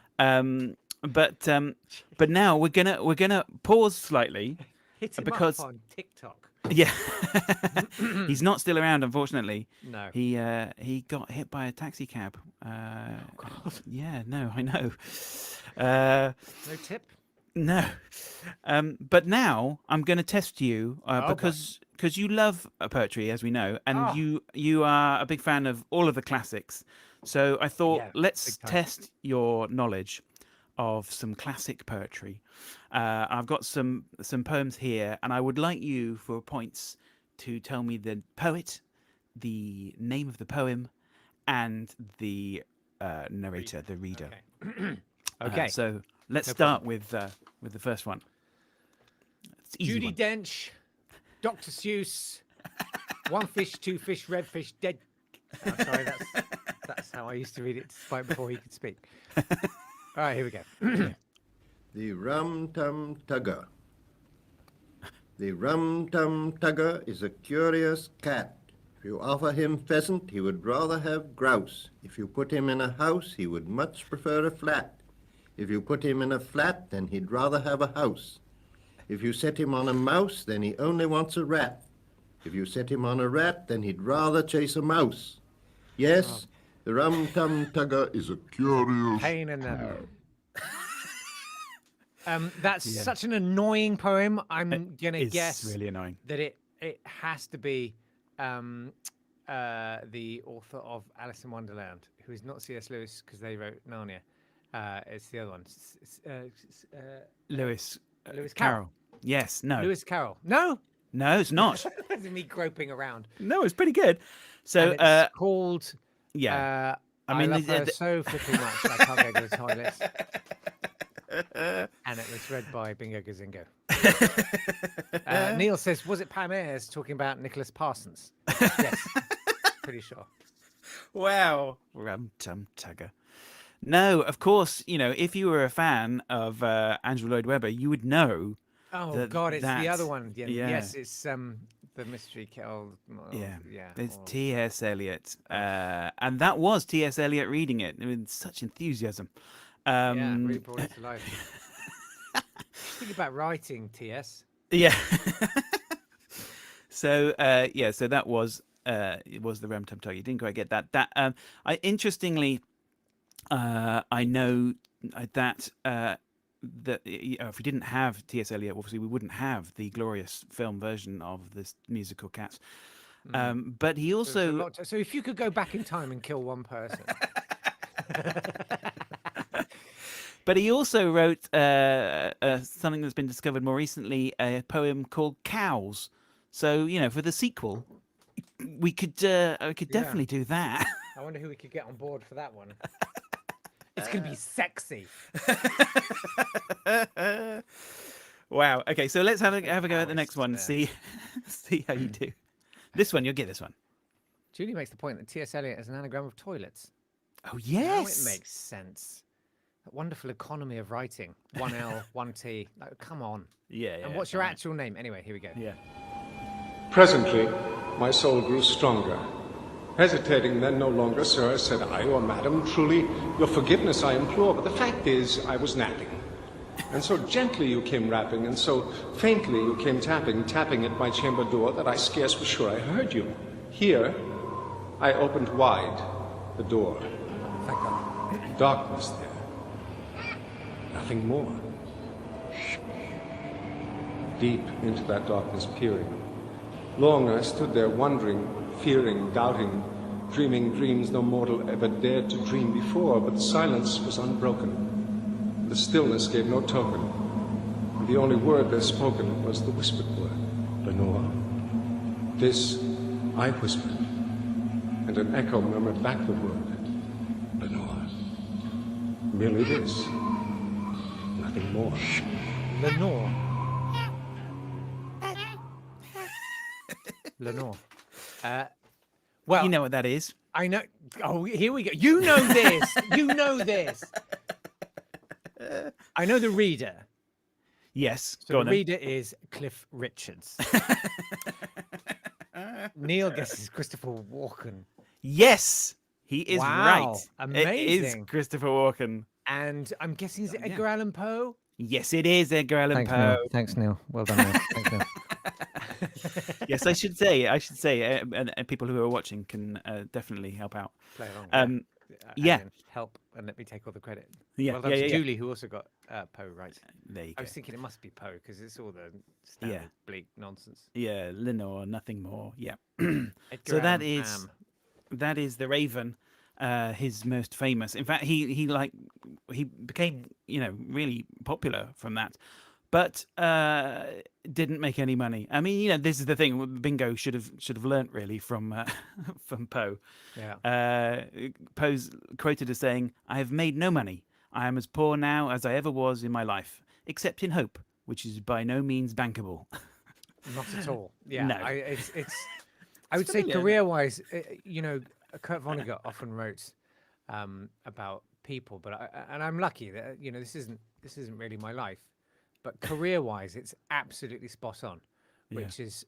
[SPEAKER 2] But now we're gonna pause slightly.
[SPEAKER 1] Hit him
[SPEAKER 2] because-
[SPEAKER 1] up on TikTok.
[SPEAKER 2] Yeah. He's not still around, unfortunately.
[SPEAKER 1] No.
[SPEAKER 2] He got hit by a taxi cab. Yeah, no, I know.
[SPEAKER 1] No tip.
[SPEAKER 2] No. But now I'm going to test you because you love poetry, as we know, and you are a big fan of all of the classics. So I thought,
[SPEAKER 1] Yeah,
[SPEAKER 2] let's
[SPEAKER 1] big time.
[SPEAKER 2] test your knowledge of some classic poetry. I've got some poems here, and I would like you, for points, to tell me the poet, the name of the poem, and the narrator, the reader.
[SPEAKER 1] Okay.
[SPEAKER 2] So let's
[SPEAKER 1] No
[SPEAKER 2] start with the first one. It's an easy
[SPEAKER 1] Judy
[SPEAKER 2] one.
[SPEAKER 1] Dench, Dr. Seuss, one fish, two fish, red fish, dead. Oh, sorry, that's how I used to read it despite before he could speak. All right, here we go.
[SPEAKER 8] The Rum-Tum-Tugger. The Rum-Tum-Tugger is a curious cat. If you offer him pheasant, he would rather have grouse. If you put him in a house, he would much prefer a flat. If you put him in a flat, then he'd rather have a house. If you set him on a mouse, then he only wants a rat. If you set him on a rat, then he'd rather chase a mouse. Yes, the Rum-Tum-Tugger is a curious...
[SPEAKER 1] Pain in the. That's such an annoying poem. I'm gonna
[SPEAKER 2] It's
[SPEAKER 1] guess
[SPEAKER 2] really annoying.
[SPEAKER 1] that it has to be the author of Alice in Wonderland, who is not C.S. Lewis because they wrote Narnia. It's the other one.
[SPEAKER 2] Lewis
[SPEAKER 1] Lewis Carroll.
[SPEAKER 2] Carroll. Yes. No.
[SPEAKER 1] Lewis Carroll. No.
[SPEAKER 2] No, it's not.
[SPEAKER 1] That's me groping around.
[SPEAKER 2] No, it's pretty good. So,
[SPEAKER 1] And it's called.
[SPEAKER 2] yeah.
[SPEAKER 1] I
[SPEAKER 2] mean,
[SPEAKER 1] love her so flipping much. I can't go to the toilets. And it was read by Bingo Gazingo. Neil says, was it Pam Ayres talking about Nicholas Parsons? Yes, pretty sure.
[SPEAKER 2] Wow. Rum Tum Tugger. No, of course, if you were a fan of Andrew Lloyd Webber, you would know.
[SPEAKER 1] Oh, God, it's the other one. Yeah.
[SPEAKER 2] Yeah.
[SPEAKER 1] Yes, it's the mystery.
[SPEAKER 2] Yeah.
[SPEAKER 1] Yeah.
[SPEAKER 2] There's T.S. Eliot. And that was T.S. Eliot reading it with such enthusiasm.
[SPEAKER 1] Yeah, really brought it to life. Think about writing, T.S.
[SPEAKER 2] Yeah. So so that was it was the Rum Tum Tugger. You didn't quite get that. Interestingly, I know that if we didn't have T.S. Eliot, obviously we wouldn't have the glorious film version of this musical Cats. But he also
[SPEAKER 1] So if you could go back in time and kill one person.
[SPEAKER 2] But he also wrote something that's been discovered more recently, a poem called Cows. So, for the sequel, we could definitely do that.
[SPEAKER 1] I wonder who we could get on board for that one. It's going to be sexy.
[SPEAKER 2] Wow. Okay, so let's have a go at the next one and see how you do. This one, you'll get this one.
[SPEAKER 1] Julie makes the point that T.S. Eliot is an anagram of toilets.
[SPEAKER 2] Oh, yes.
[SPEAKER 1] Now it makes sense. That wonderful economy of writing. 1L, 1T. Like, come on.
[SPEAKER 2] Yeah.
[SPEAKER 1] And what's your actual name? Anyway, here we go.
[SPEAKER 2] Yeah.
[SPEAKER 9] Presently, my soul grew stronger. Hesitating then no longer, sir, said I, or madam, truly, your forgiveness I implore, but the fact is, I was napping. And so gently you came rapping, and so faintly you came tapping at my chamber door, that I scarce was sure I heard you. Here, I opened wide the door.
[SPEAKER 1] Thank God.
[SPEAKER 9] Darkness there. Nothing more. Deep into that darkness peering. Long I stood there wondering, fearing, doubting, dreaming dreams no mortal ever dared to dream before, but the silence was unbroken. The stillness gave no token. And the only word there spoken was the whispered word, Lenore. This I whispered, and an echo murmured back the word, Lenore. Merely this. Nothing more.
[SPEAKER 1] Lenore. Lenore. Well,
[SPEAKER 2] You know what that is.
[SPEAKER 1] I know. Oh, here we go. You know this. You know this. I know the reader.
[SPEAKER 2] Yes.
[SPEAKER 1] So
[SPEAKER 2] go
[SPEAKER 1] the
[SPEAKER 2] on then.
[SPEAKER 1] reader is Cliff Richards. Neil guesses Christopher Walken.
[SPEAKER 2] Yes. He is
[SPEAKER 1] Wow,
[SPEAKER 2] right.
[SPEAKER 1] amazing.
[SPEAKER 2] It is Christopher Walken.
[SPEAKER 1] And I'm guessing is it Edgar Allan Poe?
[SPEAKER 2] Yes, it is Edgar Allan Poe.
[SPEAKER 1] Thanks, Neil. Well done, Neil. Thanks, Neil.
[SPEAKER 2] Yes, I should say, and people who are watching can definitely help out.
[SPEAKER 1] Play along.
[SPEAKER 2] Yeah.
[SPEAKER 1] Help and let me take all the credit.
[SPEAKER 2] Yeah,
[SPEAKER 1] Well done
[SPEAKER 2] yeah,
[SPEAKER 1] to
[SPEAKER 2] yeah, yeah.
[SPEAKER 1] Julie, who also got Poe right.
[SPEAKER 2] There you
[SPEAKER 1] I
[SPEAKER 2] go.
[SPEAKER 1] was thinking it must be Poe because it's all the standard bleak nonsense.
[SPEAKER 2] Yeah, Lenore, nothing more. Yeah.
[SPEAKER 1] Edgar
[SPEAKER 2] So that
[SPEAKER 1] Allan
[SPEAKER 2] is
[SPEAKER 1] Poe.
[SPEAKER 2] The Raven, his most famous. In fact, he became really popular from that, but didn't make any money. I mean, this is the thing. Bingo should have learnt really from Poe.
[SPEAKER 1] Yeah.
[SPEAKER 2] Poe's quoted as saying, "I have made no money. I am as poor now as I ever was in my life, except in hope, which is by no means bankable."
[SPEAKER 1] Not at all. Yeah.
[SPEAKER 2] No.
[SPEAKER 1] I would say
[SPEAKER 2] familiar.
[SPEAKER 1] career-wise, Kurt Vonnegut often wrote about people, but I'm lucky that this isn't really my life, but career-wise, it's absolutely spot on. Which is,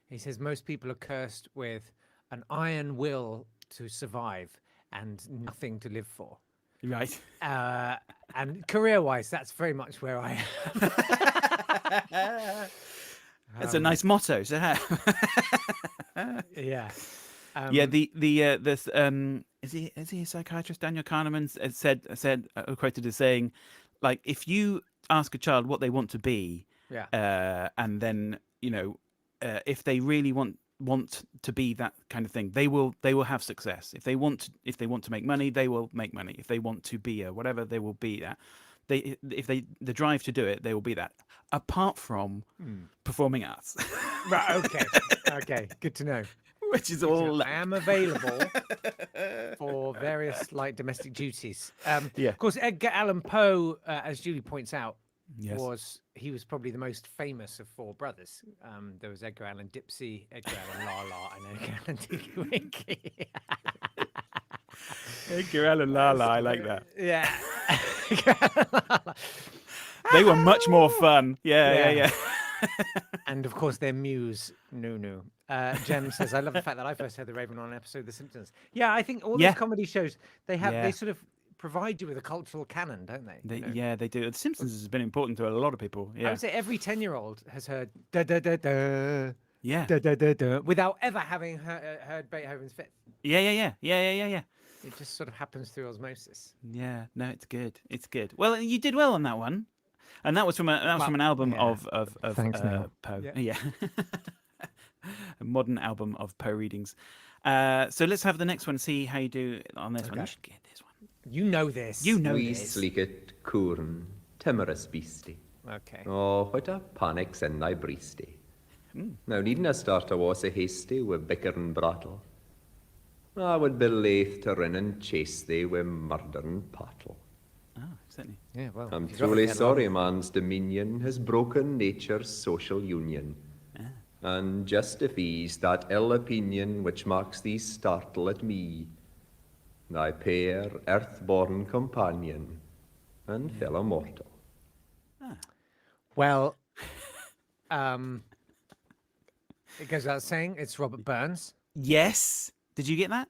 [SPEAKER 1] he says most people are cursed with an iron will to survive and nothing to live for.
[SPEAKER 2] Right.
[SPEAKER 1] And career-wise, that's very much where I am.
[SPEAKER 2] That's a nice motto to have.
[SPEAKER 1] Yeah.
[SPEAKER 2] Yeah, is he a psychiatrist? Daniel Kahneman said quoted as saying, like, if you ask a child what they want to be, and then if they really want to be that kind of thing, they will have success. If they want to make money, they will make money. If they want to be a whatever, they will be that. the drive to do it, they will be that. Apart from performing arts,
[SPEAKER 1] Right. Okay. Okay. Good to know.
[SPEAKER 2] which is
[SPEAKER 1] Good to
[SPEAKER 2] all
[SPEAKER 1] know.
[SPEAKER 2] luck.
[SPEAKER 1] I am available for various like domestic duties.
[SPEAKER 2] Yeah.
[SPEAKER 1] Of course, Edgar Allan Poe, as Julie points out,
[SPEAKER 2] Yes.
[SPEAKER 1] was probably the most famous of four brothers. There was Edgar Allan Dipsy, Edgar Allan Lala, and Edgar Allan Tinky Winky.
[SPEAKER 2] Edgar Allan Lala, I like that.
[SPEAKER 1] Yeah.
[SPEAKER 2] They were much more fun. Yeah.
[SPEAKER 1] And of course, their muse, Nunu. Jem says, "I love the fact that I first heard the Raven on an episode of The Simpsons." Yeah, I think all
[SPEAKER 2] Yeah.
[SPEAKER 1] these comedy shows they
[SPEAKER 2] Yeah.
[SPEAKER 1] sort of provide you with a cultural canon, don't they?
[SPEAKER 2] They,
[SPEAKER 1] You know?
[SPEAKER 2] yeah, they do. The Simpsons has been important to a lot of people.
[SPEAKER 1] I
[SPEAKER 2] Yeah,
[SPEAKER 1] would say every 10-year-old has heard da da da da
[SPEAKER 2] yeah,
[SPEAKER 1] da da da da without ever having heard Beethoven's Fifth.
[SPEAKER 2] yeah.
[SPEAKER 1] It just sort of happens through osmosis.
[SPEAKER 2] Yeah, no, it's good. It's good. Well, you did well on that one, and that was from an album
[SPEAKER 1] yeah.
[SPEAKER 2] of
[SPEAKER 1] Thanks, Neil.
[SPEAKER 2] Poe.
[SPEAKER 1] Yeah.
[SPEAKER 2] Yeah, a modern album of Poe readings. So let's have the next one. See how you do on this one. You
[SPEAKER 1] Okay.
[SPEAKER 2] should get this one.
[SPEAKER 1] You know this.
[SPEAKER 2] You know
[SPEAKER 10] We
[SPEAKER 2] this.
[SPEAKER 10] slicket cwrn, timorous beastie.
[SPEAKER 1] Okay.
[SPEAKER 10] Oh, what a panics in thy breastie. Now needn't I start a was a hasty with bicker and brattle? I would be loath to run and chase thee with murder and pattle.
[SPEAKER 2] Oh, certainly.
[SPEAKER 1] Yeah, well.
[SPEAKER 10] I'm
[SPEAKER 1] if you got
[SPEAKER 10] truly
[SPEAKER 1] the
[SPEAKER 10] sorry
[SPEAKER 1] headline-
[SPEAKER 10] man's dominion has broken nature's social union. And justifies that ill opinion which makes thee startle at me, thy pair earth-born companion and fellow mortal.
[SPEAKER 1] Well, it goes without saying it's Robert Burns.
[SPEAKER 2] Yes. Did you get that?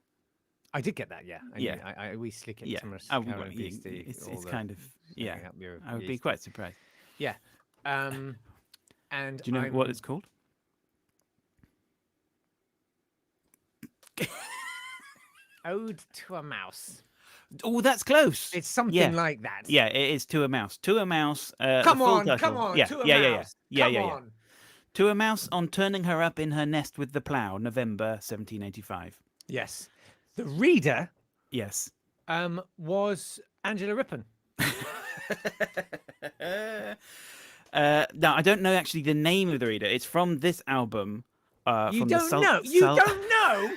[SPEAKER 1] I did get that, yeah.
[SPEAKER 2] Yeah.
[SPEAKER 1] We slick it.
[SPEAKER 2] Yeah.
[SPEAKER 1] Timorous,
[SPEAKER 2] Oh,
[SPEAKER 1] Karen
[SPEAKER 2] well,
[SPEAKER 1] Beastie,
[SPEAKER 2] it's
[SPEAKER 1] all the
[SPEAKER 2] kind of yeah.
[SPEAKER 1] setting up your
[SPEAKER 2] I would be
[SPEAKER 1] yeast.
[SPEAKER 2] quite surprised.
[SPEAKER 1] Yeah. And
[SPEAKER 2] Do you know what it's called?
[SPEAKER 1] Ode to a Mouse.
[SPEAKER 2] Oh, that's close.
[SPEAKER 1] It's something
[SPEAKER 2] Yeah.
[SPEAKER 1] like that.
[SPEAKER 2] Yeah, it is To a Mouse. To a Mouse. The
[SPEAKER 1] Come
[SPEAKER 2] full
[SPEAKER 1] on,
[SPEAKER 2] title.
[SPEAKER 1] come on,
[SPEAKER 2] Yeah,
[SPEAKER 1] to a
[SPEAKER 2] yeah,
[SPEAKER 1] mouse.
[SPEAKER 2] yeah.
[SPEAKER 1] Come
[SPEAKER 2] Yeah.
[SPEAKER 1] on.
[SPEAKER 2] To a Mouse on turning her up in her nest with the plough, November 1785.
[SPEAKER 1] Yes. The reader
[SPEAKER 2] Yes.
[SPEAKER 1] was Angela Rippon.
[SPEAKER 2] Now I don't know actually the name of the reader. It's from this album.
[SPEAKER 1] You
[SPEAKER 2] from
[SPEAKER 1] don't
[SPEAKER 2] the
[SPEAKER 1] know. You don't know?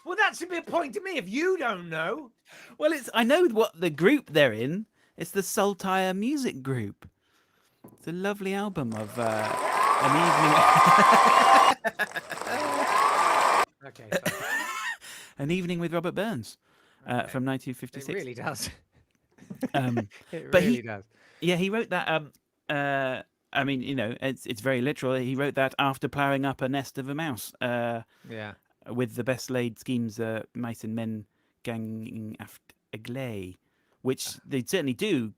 [SPEAKER 1] Well, that should be a point to me if you don't know.
[SPEAKER 2] Well, I know what the group they're in. It's the Saltire Music Group. It's a lovely album of an evening.
[SPEAKER 1] Okay. Sorry.
[SPEAKER 2] An Evening with Robert Burns from
[SPEAKER 1] It
[SPEAKER 2] 1956.
[SPEAKER 1] really does. It
[SPEAKER 2] but
[SPEAKER 1] really
[SPEAKER 2] he-
[SPEAKER 1] does.
[SPEAKER 2] Yeah, he wrote that. I mean, you know, it's very literal. He wrote that after ploughing up a nest of a mouse.
[SPEAKER 1] Yeah.
[SPEAKER 2] With the best laid schemes, mice and men ganging aft a gley, which they certainly do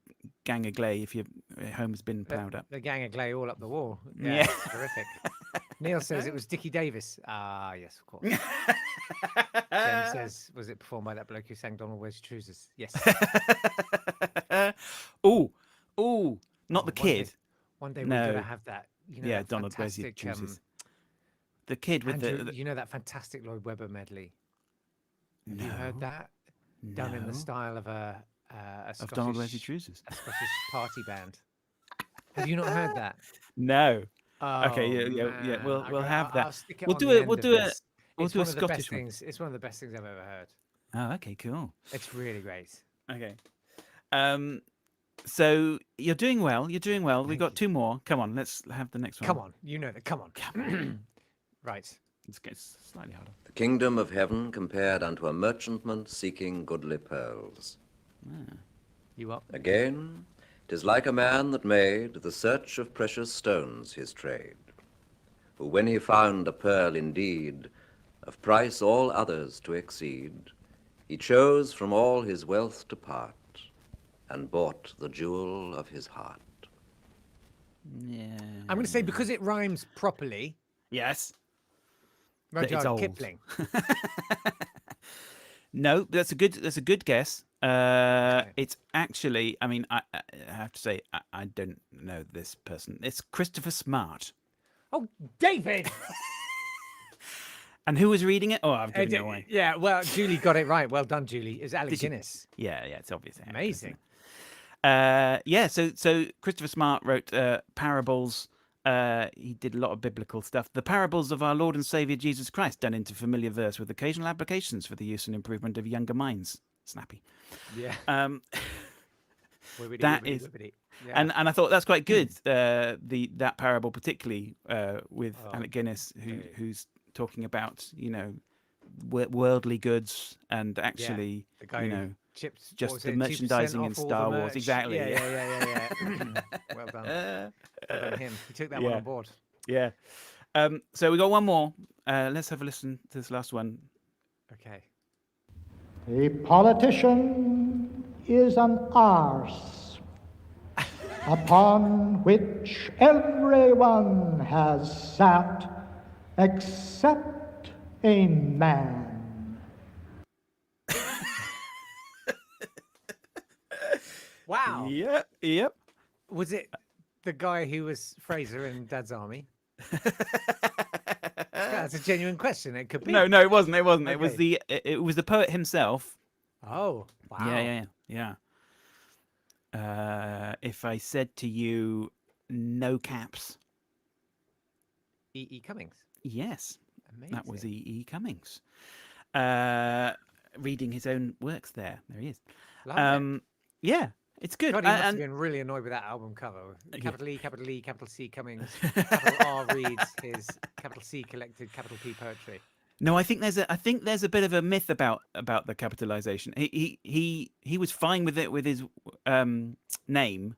[SPEAKER 2] gang a gley if your home has been ploughed up.
[SPEAKER 1] The gang of Glay all up the wall.
[SPEAKER 2] Yeah.
[SPEAKER 1] Yeah. It's terrific. Neil says it was Dickie Davis. Ah, yes, of course. Jen says, was it performed by that bloke who sang Donald Wears Trousers? Yes.
[SPEAKER 2] Oh, not the
[SPEAKER 1] One day-
[SPEAKER 2] kid.
[SPEAKER 1] One day we're
[SPEAKER 2] No.
[SPEAKER 1] gonna have that. You know,
[SPEAKER 2] Yeah,
[SPEAKER 1] that
[SPEAKER 2] Donald Wears
[SPEAKER 1] fantastic,
[SPEAKER 2] Trousers. The kid with
[SPEAKER 1] Andrew,
[SPEAKER 2] the
[SPEAKER 1] you know that fantastic Lloyd Webber medley. Have you heard
[SPEAKER 2] No.
[SPEAKER 1] that? Done in the
[SPEAKER 2] No.
[SPEAKER 1] style of a
[SPEAKER 2] of Donald Wears
[SPEAKER 1] Scottish,
[SPEAKER 2] Trousers.
[SPEAKER 1] a Scottish party band. Have you not heard that?
[SPEAKER 2] No.
[SPEAKER 1] Oh,
[SPEAKER 2] Okay, yeah.
[SPEAKER 1] man.
[SPEAKER 2] We'll
[SPEAKER 1] Okay,
[SPEAKER 2] have that.
[SPEAKER 1] I'll stick it
[SPEAKER 2] We'll
[SPEAKER 1] on
[SPEAKER 2] do
[SPEAKER 1] the
[SPEAKER 2] it.
[SPEAKER 1] end
[SPEAKER 2] We'll
[SPEAKER 1] of
[SPEAKER 2] do it.
[SPEAKER 1] this.
[SPEAKER 2] We'll
[SPEAKER 1] It's
[SPEAKER 2] do a
[SPEAKER 1] one of the best
[SPEAKER 2] Scottish one.
[SPEAKER 1] things. It's one of the best things I've ever heard.
[SPEAKER 2] Oh, okay, cool.
[SPEAKER 1] It's really great.
[SPEAKER 2] Okay. So you're doing well. You're doing well. We've got two more. Come on, let's have the next one.
[SPEAKER 1] Come on, you know that. Come on. Right.
[SPEAKER 2] Let's get slightly harder.
[SPEAKER 11] The kingdom of heaven compared unto a merchantman seeking goodly pearls.
[SPEAKER 1] You up?
[SPEAKER 11] Again, 'tis like a man that made the search of precious stones his trade, who when he found a pearl indeed, of price all others to exceed, he chose from all his wealth to part, and bought the jewel of his heart.
[SPEAKER 2] Yeah.
[SPEAKER 1] I'm going to say because it rhymes properly.
[SPEAKER 2] Yes. But it's
[SPEAKER 1] Rudyard
[SPEAKER 2] old.
[SPEAKER 1] Kipling.
[SPEAKER 2] No, that's a good guess.
[SPEAKER 1] Okay.
[SPEAKER 2] It's actually, I mean, I have to say, I don't know this person. It's Christopher Smart.
[SPEAKER 1] Oh, David!
[SPEAKER 2] And who was reading it? Oh, I've given it away.
[SPEAKER 1] Yeah, well, Julie got it right. Well done, Julie. Is Alec
[SPEAKER 2] Did you?
[SPEAKER 1] Guinness.
[SPEAKER 2] Yeah, it's obvious. Alec, isn't
[SPEAKER 1] Amazing.
[SPEAKER 2] So Christopher Smart wrote parables. He did a lot of biblical stuff. The parables of our Lord and Savior Jesus Christ, done into familiar verse with occasional applications for the use and improvement of younger minds. Snappy.
[SPEAKER 1] Yeah.
[SPEAKER 2] That is, and I thought that's quite good. That parable particularly with Alec Guinness, who's talking about worldly goods and actually
[SPEAKER 1] the guy chips,
[SPEAKER 2] just the merchandising in Star Wars. Exactly.
[SPEAKER 1] Yeah. Well done. Well done him. He took that one on board.
[SPEAKER 2] Yeah. So we got one more. Let's have a listen to this last one.
[SPEAKER 1] Okay.
[SPEAKER 12] A politician is an arse upon which everyone has sat except a man.
[SPEAKER 1] Wow.
[SPEAKER 2] Yep.
[SPEAKER 1] Was it the guy who was Fraser in Dad's Army? That's a genuine question. It could be.
[SPEAKER 2] No, it wasn't.
[SPEAKER 1] Okay.
[SPEAKER 2] It was the poet himself.
[SPEAKER 1] Oh, wow.
[SPEAKER 2] Yeah. If I said to you, no caps.
[SPEAKER 1] E. Cummings.
[SPEAKER 2] Yes.
[SPEAKER 1] Amazing.
[SPEAKER 2] That was E. Cummings. Reading his own works there. There he is.
[SPEAKER 1] Love it.
[SPEAKER 2] Yeah, it's good.
[SPEAKER 1] God, he must have been really annoyed with that album cover. Capital E, capital C Cummings, capital R reads his capital C collected capital P poetry.
[SPEAKER 2] No, I think there's a bit of a myth about the capitalization. He was fine with it with his name.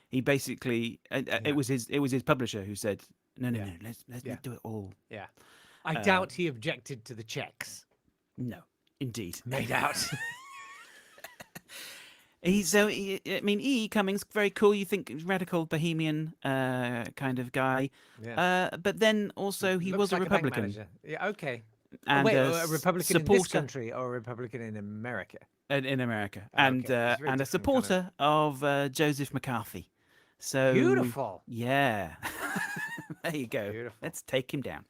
[SPEAKER 2] He basically it was his publisher who said no, let's do it all.
[SPEAKER 1] Yeah, I doubt he objected to the checks.
[SPEAKER 2] No, indeed,
[SPEAKER 1] made out.
[SPEAKER 2] E. Cummings, very cool. You think radical bohemian kind of guy, but then also he was a Republican.
[SPEAKER 1] Yeah, okay.
[SPEAKER 2] And
[SPEAKER 1] wait, a Republican
[SPEAKER 2] supporter,
[SPEAKER 1] in this country or a Republican in America?
[SPEAKER 2] In America,
[SPEAKER 1] okay.
[SPEAKER 2] and a supporter of Joseph McCarthy. So
[SPEAKER 1] beautiful.
[SPEAKER 2] Yeah, there you go.
[SPEAKER 1] Beautiful.
[SPEAKER 2] Let's take him down.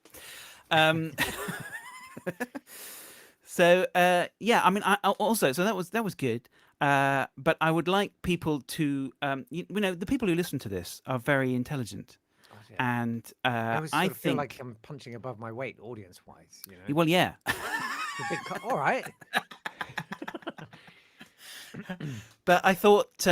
[SPEAKER 2] So I mean, I also that was good. But I would like people to, the people who listen to this are very intelligent, and I
[SPEAKER 1] feel like I'm punching above my weight, audience-wise.
[SPEAKER 2] Well, yeah.
[SPEAKER 1] All right.
[SPEAKER 2] But I thought,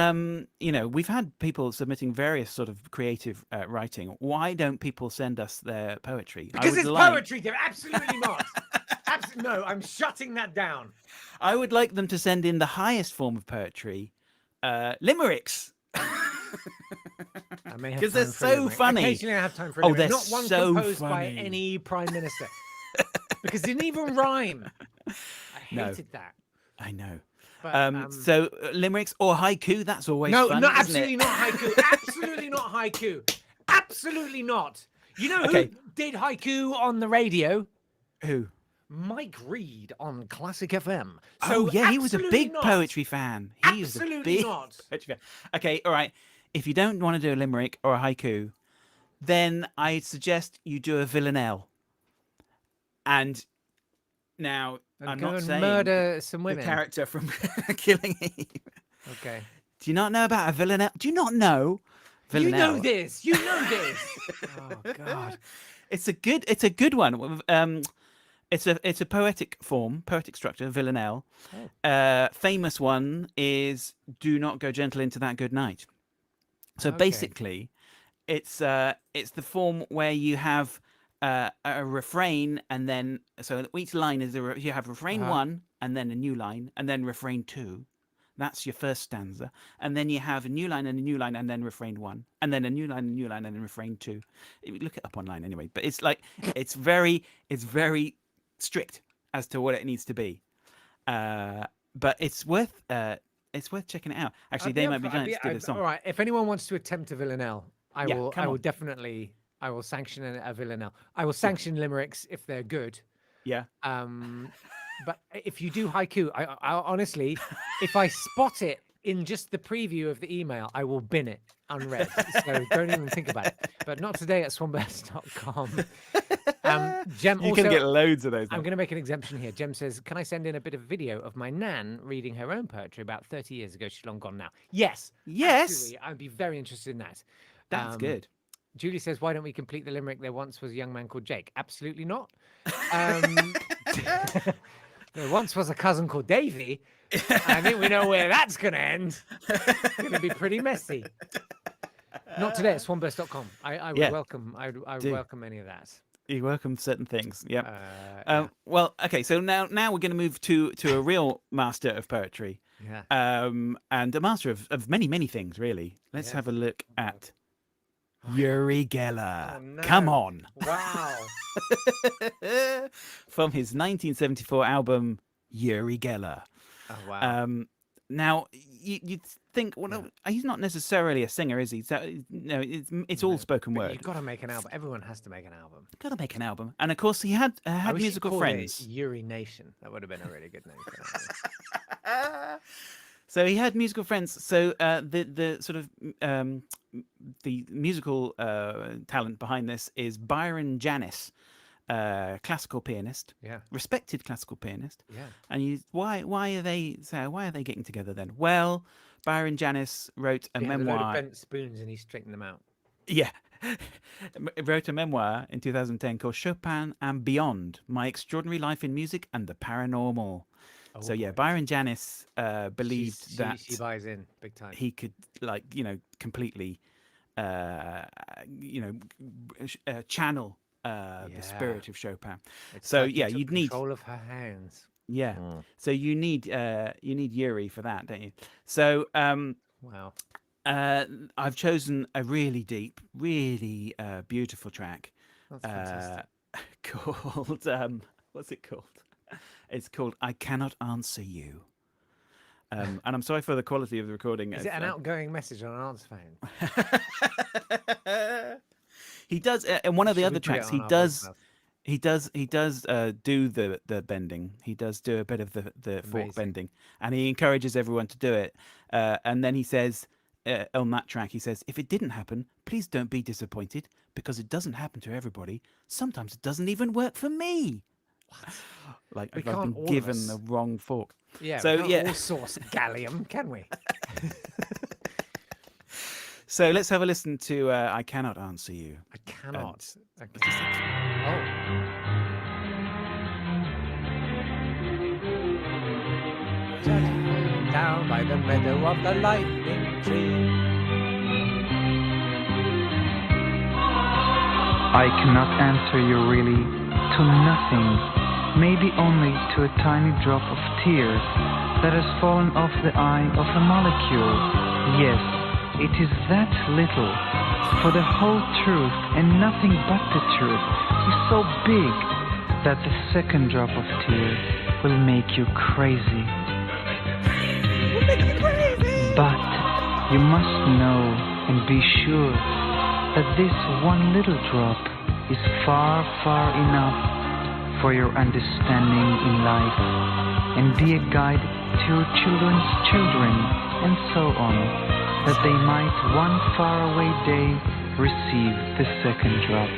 [SPEAKER 2] we've had people submitting various sort of creative writing. Why don't people send us their poetry?
[SPEAKER 1] Because it's poetry. They're absolutely not. No, I'm shutting that down.
[SPEAKER 2] I would like them to send in the highest form of poetry, limericks. Because they're so funny.
[SPEAKER 1] Occasionally I have time for a limerick.
[SPEAKER 2] They're
[SPEAKER 1] not one
[SPEAKER 2] so
[SPEAKER 1] composed
[SPEAKER 2] funny.
[SPEAKER 1] by any prime minister. Because it didn't even rhyme. I hated that.
[SPEAKER 2] I know.
[SPEAKER 1] But,
[SPEAKER 2] so limericks or haiku, that's always
[SPEAKER 1] no,
[SPEAKER 2] fun.
[SPEAKER 1] No, absolutely not haiku. Absolutely not haiku. Absolutely not. You know who did haiku on the radio?
[SPEAKER 2] Who?
[SPEAKER 1] Mike Reed on Classic FM.
[SPEAKER 2] So he was a big poetry fan. He
[SPEAKER 1] absolutely
[SPEAKER 2] was a big
[SPEAKER 1] not.
[SPEAKER 2] Poetry fan. Okay, all right. If you don't want to do a limerick or a haiku, then I suggest you do a villanelle. And now I'm not saying
[SPEAKER 1] murder some women.
[SPEAKER 2] The character from Killing Eve.
[SPEAKER 1] Okay.
[SPEAKER 2] Do you not know about a villanelle? Do you not know villanelle?
[SPEAKER 1] You know this. You know this. Oh God.
[SPEAKER 2] It's a good one. It's a poetic form, poetic structure, villanelle. Famous one is "Do not go gentle into that good night." So basically, it's the form where you have a refrain, and then so each line is you have refrain 1, and then a new line, and then refrain 2. That's your first stanza, and then you have a new line and a new line, and then refrain 1, and then a new line, and a new line, and then refrain 2. Look it up online anyway. But it's like it's very strict as to what it needs to be, but it's worth checking it out. Actually, they might be trying to do this song.
[SPEAKER 1] All right, if anyone wants to attempt a villanelle, I will definitely sanction a villanelle. I will sanction limericks if they're good.
[SPEAKER 2] Yeah.
[SPEAKER 1] But if you do haiku, I honestly, if I spot it in just the preview of the email, I will bin it unread. So don't even think about it. But not today at swanburst.com. Jem,
[SPEAKER 2] You can get loads of those.
[SPEAKER 1] I'm going to make an exemption here. Jem says, can I send in a bit of video of my nan reading her own poetry about 30 years ago? She's long gone now. Yes.
[SPEAKER 2] Yes.
[SPEAKER 1] Actually, I'd be very interested in that.
[SPEAKER 2] That's good.
[SPEAKER 1] Julie says, why don't we complete the limerick? There once was a young man called Jake. Absolutely not. There once was a cousin called Davey. I think we know where that's going to end. It's going to be pretty messy. Not today at swanburst.com. I would welcome. I would welcome any of that.
[SPEAKER 2] You welcome certain things. Yeah. Well, okay. So now we're going to move to a real master of poetry.
[SPEAKER 1] Yeah.
[SPEAKER 2] And a master of many things, really. Let's have a look at Uri Geller.
[SPEAKER 1] Oh, no.
[SPEAKER 2] Come on.
[SPEAKER 1] Wow.
[SPEAKER 2] From his 1974 album Uri Geller.
[SPEAKER 1] Oh, wow.
[SPEAKER 2] Now you'd think, well, no, he's not necessarily a singer, is he? So, no, it's all spoken word.
[SPEAKER 1] You've got to make an album. Everyone has to make an album.
[SPEAKER 2] Got to make an album, and of course he had
[SPEAKER 1] I wish
[SPEAKER 2] musical
[SPEAKER 1] you'd call
[SPEAKER 2] friends.
[SPEAKER 1] it Uri Nation. That would have been a really good name for an album.
[SPEAKER 2] So he had musical friends. So the sort of the musical talent behind this is Byron Janis, classical pianist, respected classical pianist.
[SPEAKER 1] Yeah.
[SPEAKER 2] And why are they getting together then? Well, Byron Janis wrote a memoir.
[SPEAKER 1] Had a load of bent spoons and he straightened them out.
[SPEAKER 2] Yeah. Wrote a memoir in 2010 called Chopin and Beyond: My Extraordinary Life in Music and the Paranormal. So yeah, Byron Janis believed that
[SPEAKER 1] she buys in big time.
[SPEAKER 2] He could, completely, channel the spirit of Chopin. So yeah, you'd need
[SPEAKER 1] control of her hands.
[SPEAKER 2] Yeah. So you need Uri for that, don't you? So
[SPEAKER 1] wow.
[SPEAKER 2] I've chosen a really deep, really beautiful track.
[SPEAKER 1] That's fantastic.
[SPEAKER 2] Called what's it called? It's called I Cannot Answer You. And I'm sorry for the quality of the recording.
[SPEAKER 1] Is it an outgoing message on an answer phone?
[SPEAKER 2] He does, in one of the other tracks, he does do the bending. He does do a bit of the fork bending, and he encourages everyone to do it. And then he says, on that track, he says, if it didn't happen, please don't be disappointed, because it doesn't happen to everybody. Sometimes it doesn't even work for me. Like I've been given the wrong fork.
[SPEAKER 1] Yeah,
[SPEAKER 2] so
[SPEAKER 1] we can't all source gallium, can we?
[SPEAKER 2] So let's have a listen to I Cannot Answer You.
[SPEAKER 1] I cannot. Down by the meadow of the lightning tree.
[SPEAKER 13] I cannot answer you really to nothing. Maybe only to a tiny drop of tear that has fallen off the eye of a molecule. Yes, it is that little. For the whole truth and nothing but the truth is so big that the second drop of tear will make you crazy. But you must know and be sure that this one little drop is far, far enough for your understanding in life, and be a guide to your children's children, and so on, that they might one faraway day receive the second drop.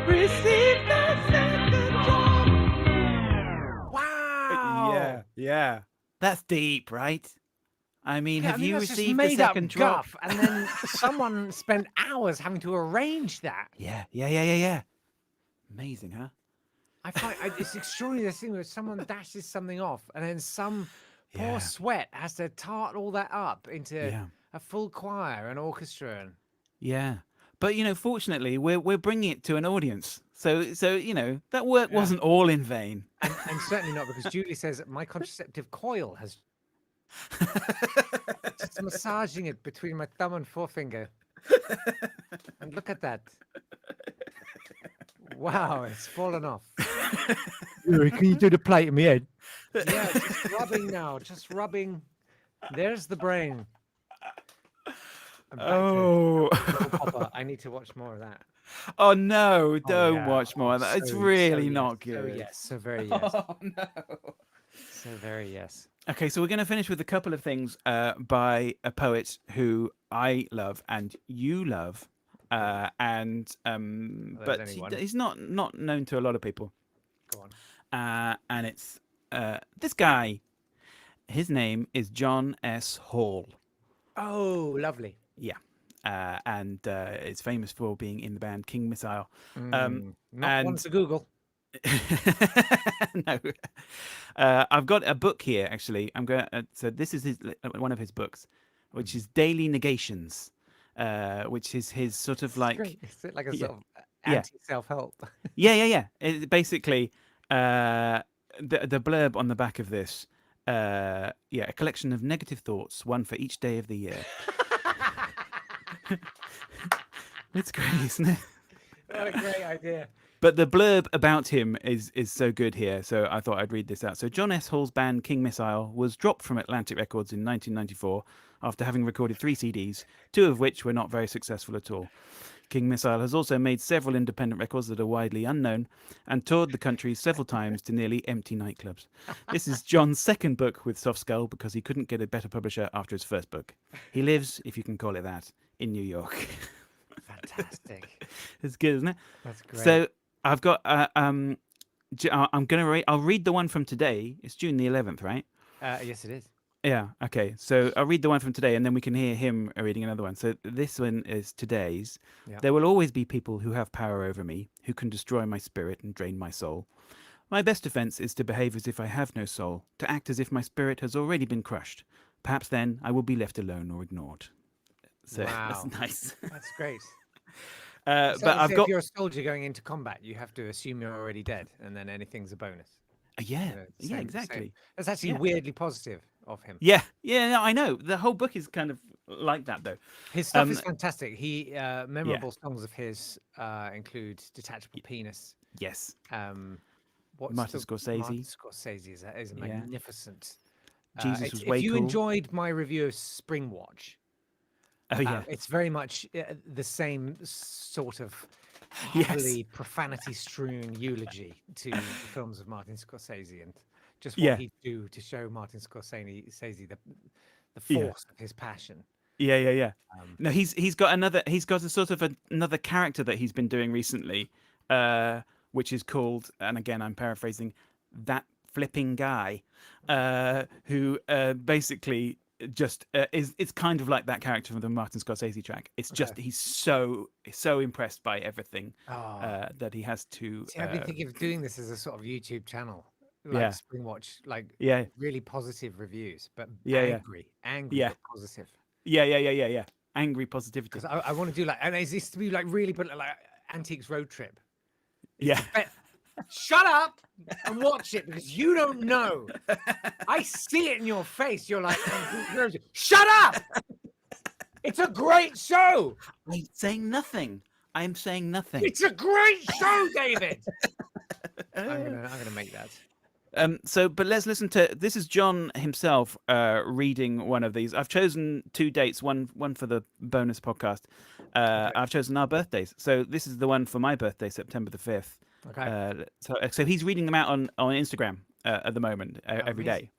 [SPEAKER 1] Receive the second drop! Wow!
[SPEAKER 2] Yeah. That's deep, right? I mean, have you received the second drop?
[SPEAKER 1] Guff, and then someone spent hours having to arrange that.
[SPEAKER 2] Yeah. Amazing, huh?
[SPEAKER 1] I find it's extraordinary, this thing where someone dashes something off, and then some poor sweat has to tart all that up into a full choir, an orchestra.
[SPEAKER 2] Yeah, but fortunately, we're bringing it to an audience, so that work wasn't all in vain,
[SPEAKER 1] and certainly not, because Julie says my contraceptive coil has. Just massaging it between my thumb and forefinger. And look at that. Wow, it's fallen off.
[SPEAKER 7] Can you do the plate in my head?
[SPEAKER 1] Yeah, just rubbing now. Just rubbing. There's the brain.
[SPEAKER 2] Oh.
[SPEAKER 1] I need to watch more of that.
[SPEAKER 2] Oh no, don't watch more of that. It's really not good.
[SPEAKER 1] So yes, so very yes.
[SPEAKER 2] Oh no.
[SPEAKER 1] So very yes.
[SPEAKER 2] Okay, so we're going to finish with a couple of things by a poet who I love and you love, but he's not known to a lot of people.
[SPEAKER 1] Go on.
[SPEAKER 2] And it's this guy. His name is John S. Hall.
[SPEAKER 1] Oh, lovely.
[SPEAKER 2] Yeah. And is famous for being in the band King Missile.
[SPEAKER 1] Not one to Google.
[SPEAKER 2] No. I've got a book here, actually. I'm going. So this is one of his books, which is Daily Negations, which is his sort of like.
[SPEAKER 1] It's like a sort of anti-self-help.
[SPEAKER 2] Yeah. It, basically, the blurb on the back of this. A collection of negative thoughts, one for each day of the year. It's great, isn't it?
[SPEAKER 1] What a great idea.
[SPEAKER 2] But the blurb about him is so good here, so I thought I'd read this out. So John S. Hall's band King Missile was dropped from Atlantic Records in 1994 after having recorded 3 CDs, 2 of which were not very successful at all. King Missile has also made several independent records that are widely unknown and toured the country several times to nearly empty nightclubs. This is John's second book with Soft Skull because he couldn't get a better publisher after his first book. He lives, if you can call it that, in New York.
[SPEAKER 1] Fantastic.
[SPEAKER 2] It's good, isn't it?
[SPEAKER 1] That's great.
[SPEAKER 2] So I've got I'm gonna I'll read the one from today. It's June the 11th, right?
[SPEAKER 1] Yes, it is.
[SPEAKER 2] Yeah. Okay. So I'll read the one from today, and then we can hear him reading another one. So this one is today's.
[SPEAKER 1] Yeah.
[SPEAKER 2] There will always be people who have power over me, who can destroy my spirit and drain my soul. My best defense is to behave as if I have no soul, to act as if my spirit has already been crushed. Perhaps then I will be left alone or ignored. So that's nice.
[SPEAKER 1] That's great.
[SPEAKER 2] But I've got.
[SPEAKER 1] If you're a soldier going into combat, you have to assume you're already dead, and then anything's a bonus.
[SPEAKER 2] Yeah, exactly.
[SPEAKER 1] Same. That's actually weirdly positive of him.
[SPEAKER 2] Yeah, no, I know. The whole book is kind of like that, though.
[SPEAKER 1] His stuff is fantastic. Memorable songs of his include "Detachable Penis."
[SPEAKER 2] Yes.
[SPEAKER 1] Martin
[SPEAKER 2] Scorsese.
[SPEAKER 1] Martin Scorsese is a magnificent.
[SPEAKER 2] Jesus was way cool.
[SPEAKER 1] If you enjoyed my review of Springwatch, it's very much the same sort of heavily profanity-strewn eulogy to the films of Martin Scorsese and just what he'd do to show Martin Scorsese the force of his passion.
[SPEAKER 2] Yeah. No, he's got a sort of another character that he's been doing recently, which is called, and again I'm paraphrasing, That Flipping Guy, who basically just it's kind of like that character from the Martin Scorsese track. It's just he's so impressed by everything that he has to.
[SPEAKER 1] See, I've been thinking of doing this as a sort of YouTube channel, like Springwatch, like really positive reviews, but angry, but positive.
[SPEAKER 2] Yeah. Angry positivity.
[SPEAKER 1] Because I want to do like, and it used to be like really, but like Antiques Road Trip. Shut up and watch it because you don't know. I see it in your face. You're like, shut up. It's a great show.
[SPEAKER 2] I'm saying nothing.
[SPEAKER 1] It's a great show, David. I'm gonna make that.
[SPEAKER 2] But let's listen to this. Is John himself reading one of these? I've chosen 2 dates, one for the bonus podcast. I've chosen our birthdays. So this is the one for my birthday, September the 5th.
[SPEAKER 1] Okay.
[SPEAKER 2] So he's reading them out on Instagram at the moment, every day.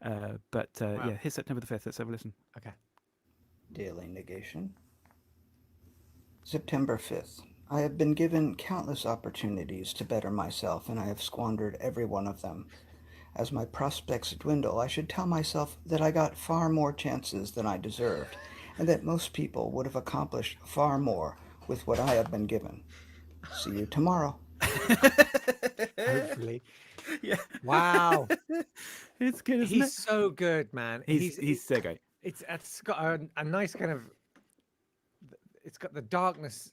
[SPEAKER 2] Here's September the 5th. Let's have a listen.
[SPEAKER 1] Okay.
[SPEAKER 14] Daily Negation. September 5th. I have been given countless opportunities to better myself, and I have squandered every one of them. As my prospects dwindle, I should tell myself that I got far more chances than I deserved, and that most people would have accomplished far more with what I have been given. See you tomorrow.
[SPEAKER 1] Hopefully.
[SPEAKER 2] Yeah.
[SPEAKER 1] Wow.
[SPEAKER 2] It's good, isn't
[SPEAKER 1] He's so good, man.
[SPEAKER 2] He's so great.
[SPEAKER 1] It's got a nice kind of. It's got the darkness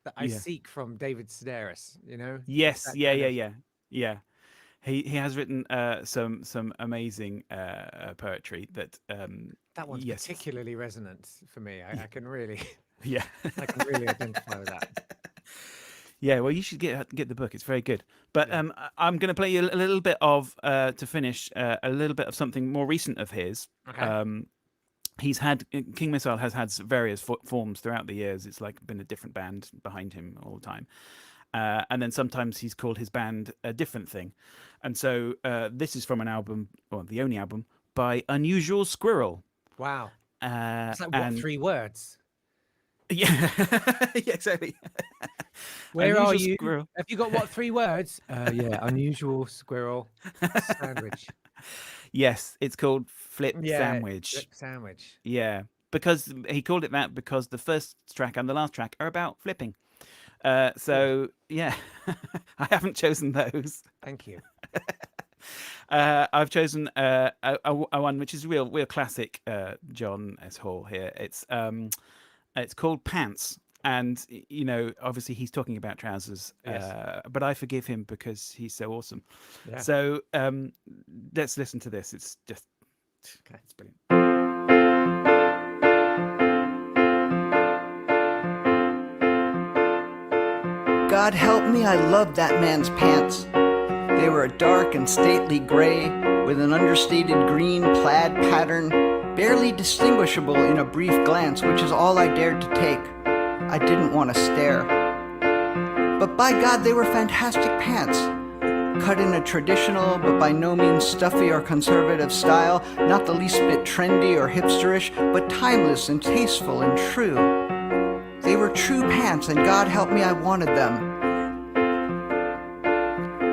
[SPEAKER 1] that I seek from David Sedaris. You know.
[SPEAKER 2] Yes. Yeah. He has written some amazing poetry that.
[SPEAKER 1] That one's particularly resonant for me. I can really.
[SPEAKER 2] Yeah.
[SPEAKER 1] I can really identify with that.
[SPEAKER 2] Yeah, well, you should get the book. It's very good. But I'm going to play you a little bit of to finish a little bit of something more recent of his.
[SPEAKER 1] Okay.
[SPEAKER 2] He's had King Missile has had various forms throughout the years. It's like been a different band behind him all the time. And then sometimes he's called his band a different thing. And so this is from an album, or the only album, by Unusual Squirrel.
[SPEAKER 1] Wow. It's like, what, 3 words?
[SPEAKER 2] Yeah, yeah, exactly.
[SPEAKER 1] Where
[SPEAKER 2] Unusual
[SPEAKER 1] are you?
[SPEAKER 2] Squirrel.
[SPEAKER 1] Have you got what, 3 words? Yeah, unusual squirrel sandwich.
[SPEAKER 2] Yes, it's called Flip Sandwich.
[SPEAKER 1] Flip Sandwich.
[SPEAKER 2] Yeah, because he called it that because the first track and the last track are about flipping. So yeah, I haven't chosen those.
[SPEAKER 1] Thank you.
[SPEAKER 2] I've chosen a one which is real classic. John S. Hall here. It's called Pants, and you know, obviously he's talking about trousers.
[SPEAKER 1] Yes.
[SPEAKER 2] But I forgive him because he's so awesome.
[SPEAKER 1] Yeah.
[SPEAKER 2] So let's listen to this. It's just it's brilliant.
[SPEAKER 14] God help me, I loved that man's pants. They were a dark and stately gray with an understated green plaid pattern, barely distinguishable in a brief glance, which is all I dared to take. I didn't want to stare. But by God, they were fantastic pants. Cut in a traditional, but by no means stuffy or conservative style, not the least bit trendy or hipsterish, but timeless and tasteful and true. They were true pants, and God help me, I wanted them.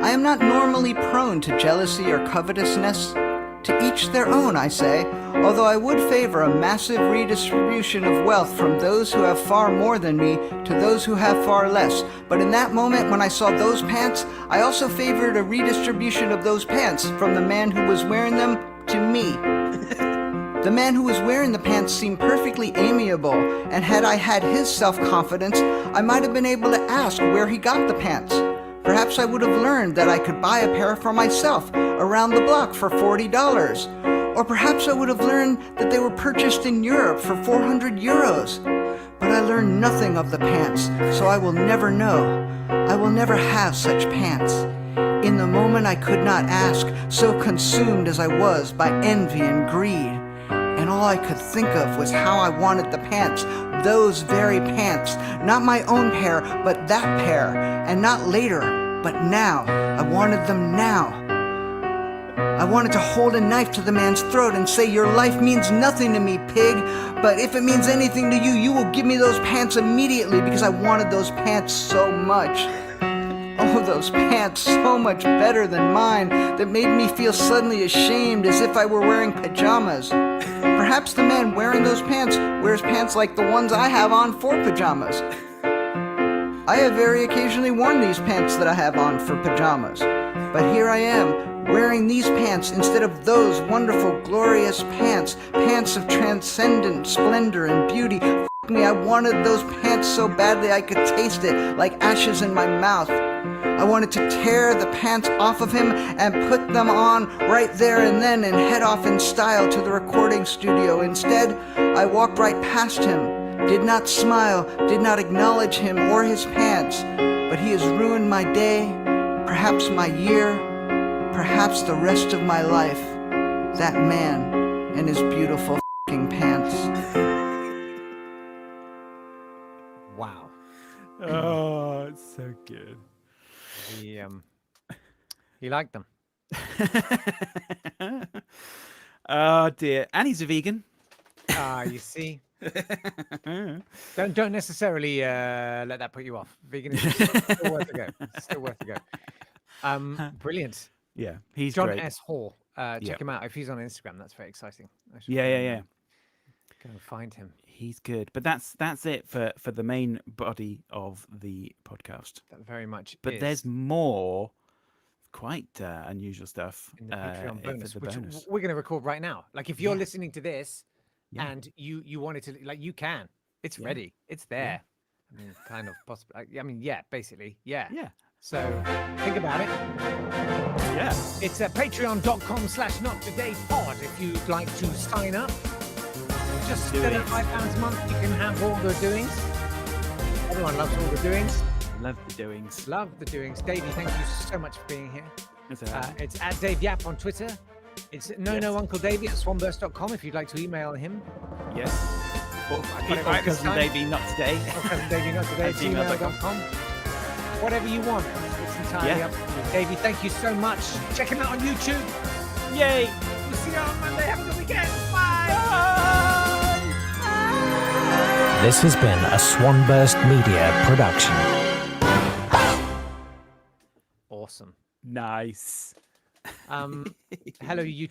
[SPEAKER 14] I am not normally prone to jealousy or covetousness. To each their own, I say, although I would favor a massive redistribution of wealth from those who have far more than me to those who have far less. But in that moment when I saw those pants, I also favored a redistribution of those pants from the man who was wearing them to me. The man who was wearing the pants seemed perfectly amiable, and had I had his self-confidence, I might have been able to ask where he got the pants. Perhaps I would have learned that I could buy a pair for myself around the block for $40. Or perhaps I would have learned that they were purchased in Europe for 400 euros. But I learned nothing of the pants, so I will never know. I will never have such pants. In the moment I could not ask, so consumed as I was by envy and greed. And all I could think of was how I wanted the pants, those very pants, not my own pair, but that pair, and not later, but now. I wanted them now. I wanted to hold a knife to the man's throat and say, your life means nothing to me, pig, but if it means anything to you, you will give me those pants immediately, because I wanted those pants so much. Oh, those pants, so much better than mine, that made me feel suddenly ashamed, as if I were wearing pajamas. Perhaps the man wearing those pants wears pants like the ones I have on for pajamas. I have very occasionally worn these pants that I have on for pajamas. But here I am, wearing these pants instead of those wonderful, glorious pants, pants of transcendent splendor and beauty. F*** me, I wanted those pants so badly I could taste it, like ashes in my mouth. I wanted to tear the pants off of him and put them on right there and then and head off in style to the recording studio. Instead, I walked right past him, did not smile, did not acknowledge him or his pants. But he has ruined my day, perhaps my year, perhaps the rest of my life. That man and his beautiful f***ing pants.
[SPEAKER 1] Wow.
[SPEAKER 2] Oh, it's so good.
[SPEAKER 1] He liked them.
[SPEAKER 2] Oh dear, and he's a vegan.
[SPEAKER 1] You see. Don't necessarily let that put you off. Veganism is still worth a go. Still worth a go. Brilliant.
[SPEAKER 2] Yeah, he's
[SPEAKER 1] John
[SPEAKER 2] great.
[SPEAKER 1] S. Hall. Check him out if he's on Instagram. That's very exciting.
[SPEAKER 2] Yeah.
[SPEAKER 1] Go and find him.
[SPEAKER 2] He's good. But that's it for the main body of the podcast.
[SPEAKER 1] That very much.
[SPEAKER 2] But there's more quite unusual stuff
[SPEAKER 1] in the Patreon bonus,
[SPEAKER 2] for the
[SPEAKER 1] which
[SPEAKER 2] bonus.
[SPEAKER 1] we're going to record right now. Like if you're listening to this and you wanted to, like, you can. It's ready. It's there. I mean, kind of possibly. I mean, basically, yeah. So think about it.
[SPEAKER 2] Yeah.
[SPEAKER 1] It's at patreon.com/nottodaypod if you'd like to sign up. Just spend £5 a month, you can have all the doings. Everyone loves all the doings.
[SPEAKER 2] Love the doings.
[SPEAKER 1] Love the doings. Davey, thank you so much for being here. It's at Dave Yap on Twitter. It's no Uncle Davey at swanburst.com if you'd like to email him.
[SPEAKER 2] Yes. Or
[SPEAKER 1] Cousin
[SPEAKER 2] Davey, not today.
[SPEAKER 1] Or Cousin Davey, not today.
[SPEAKER 2] gmail.com.
[SPEAKER 1] gmail.com. whatever you want. It's entirely up to you. Davey, thank you so much. Check him out on YouTube.
[SPEAKER 2] Yay!
[SPEAKER 1] We'll see you on Monday. Have a good weekend. Bye.
[SPEAKER 15] This has been a Swanburst Media production.
[SPEAKER 1] Awesome.
[SPEAKER 2] Nice.
[SPEAKER 1] Hello, YouTube.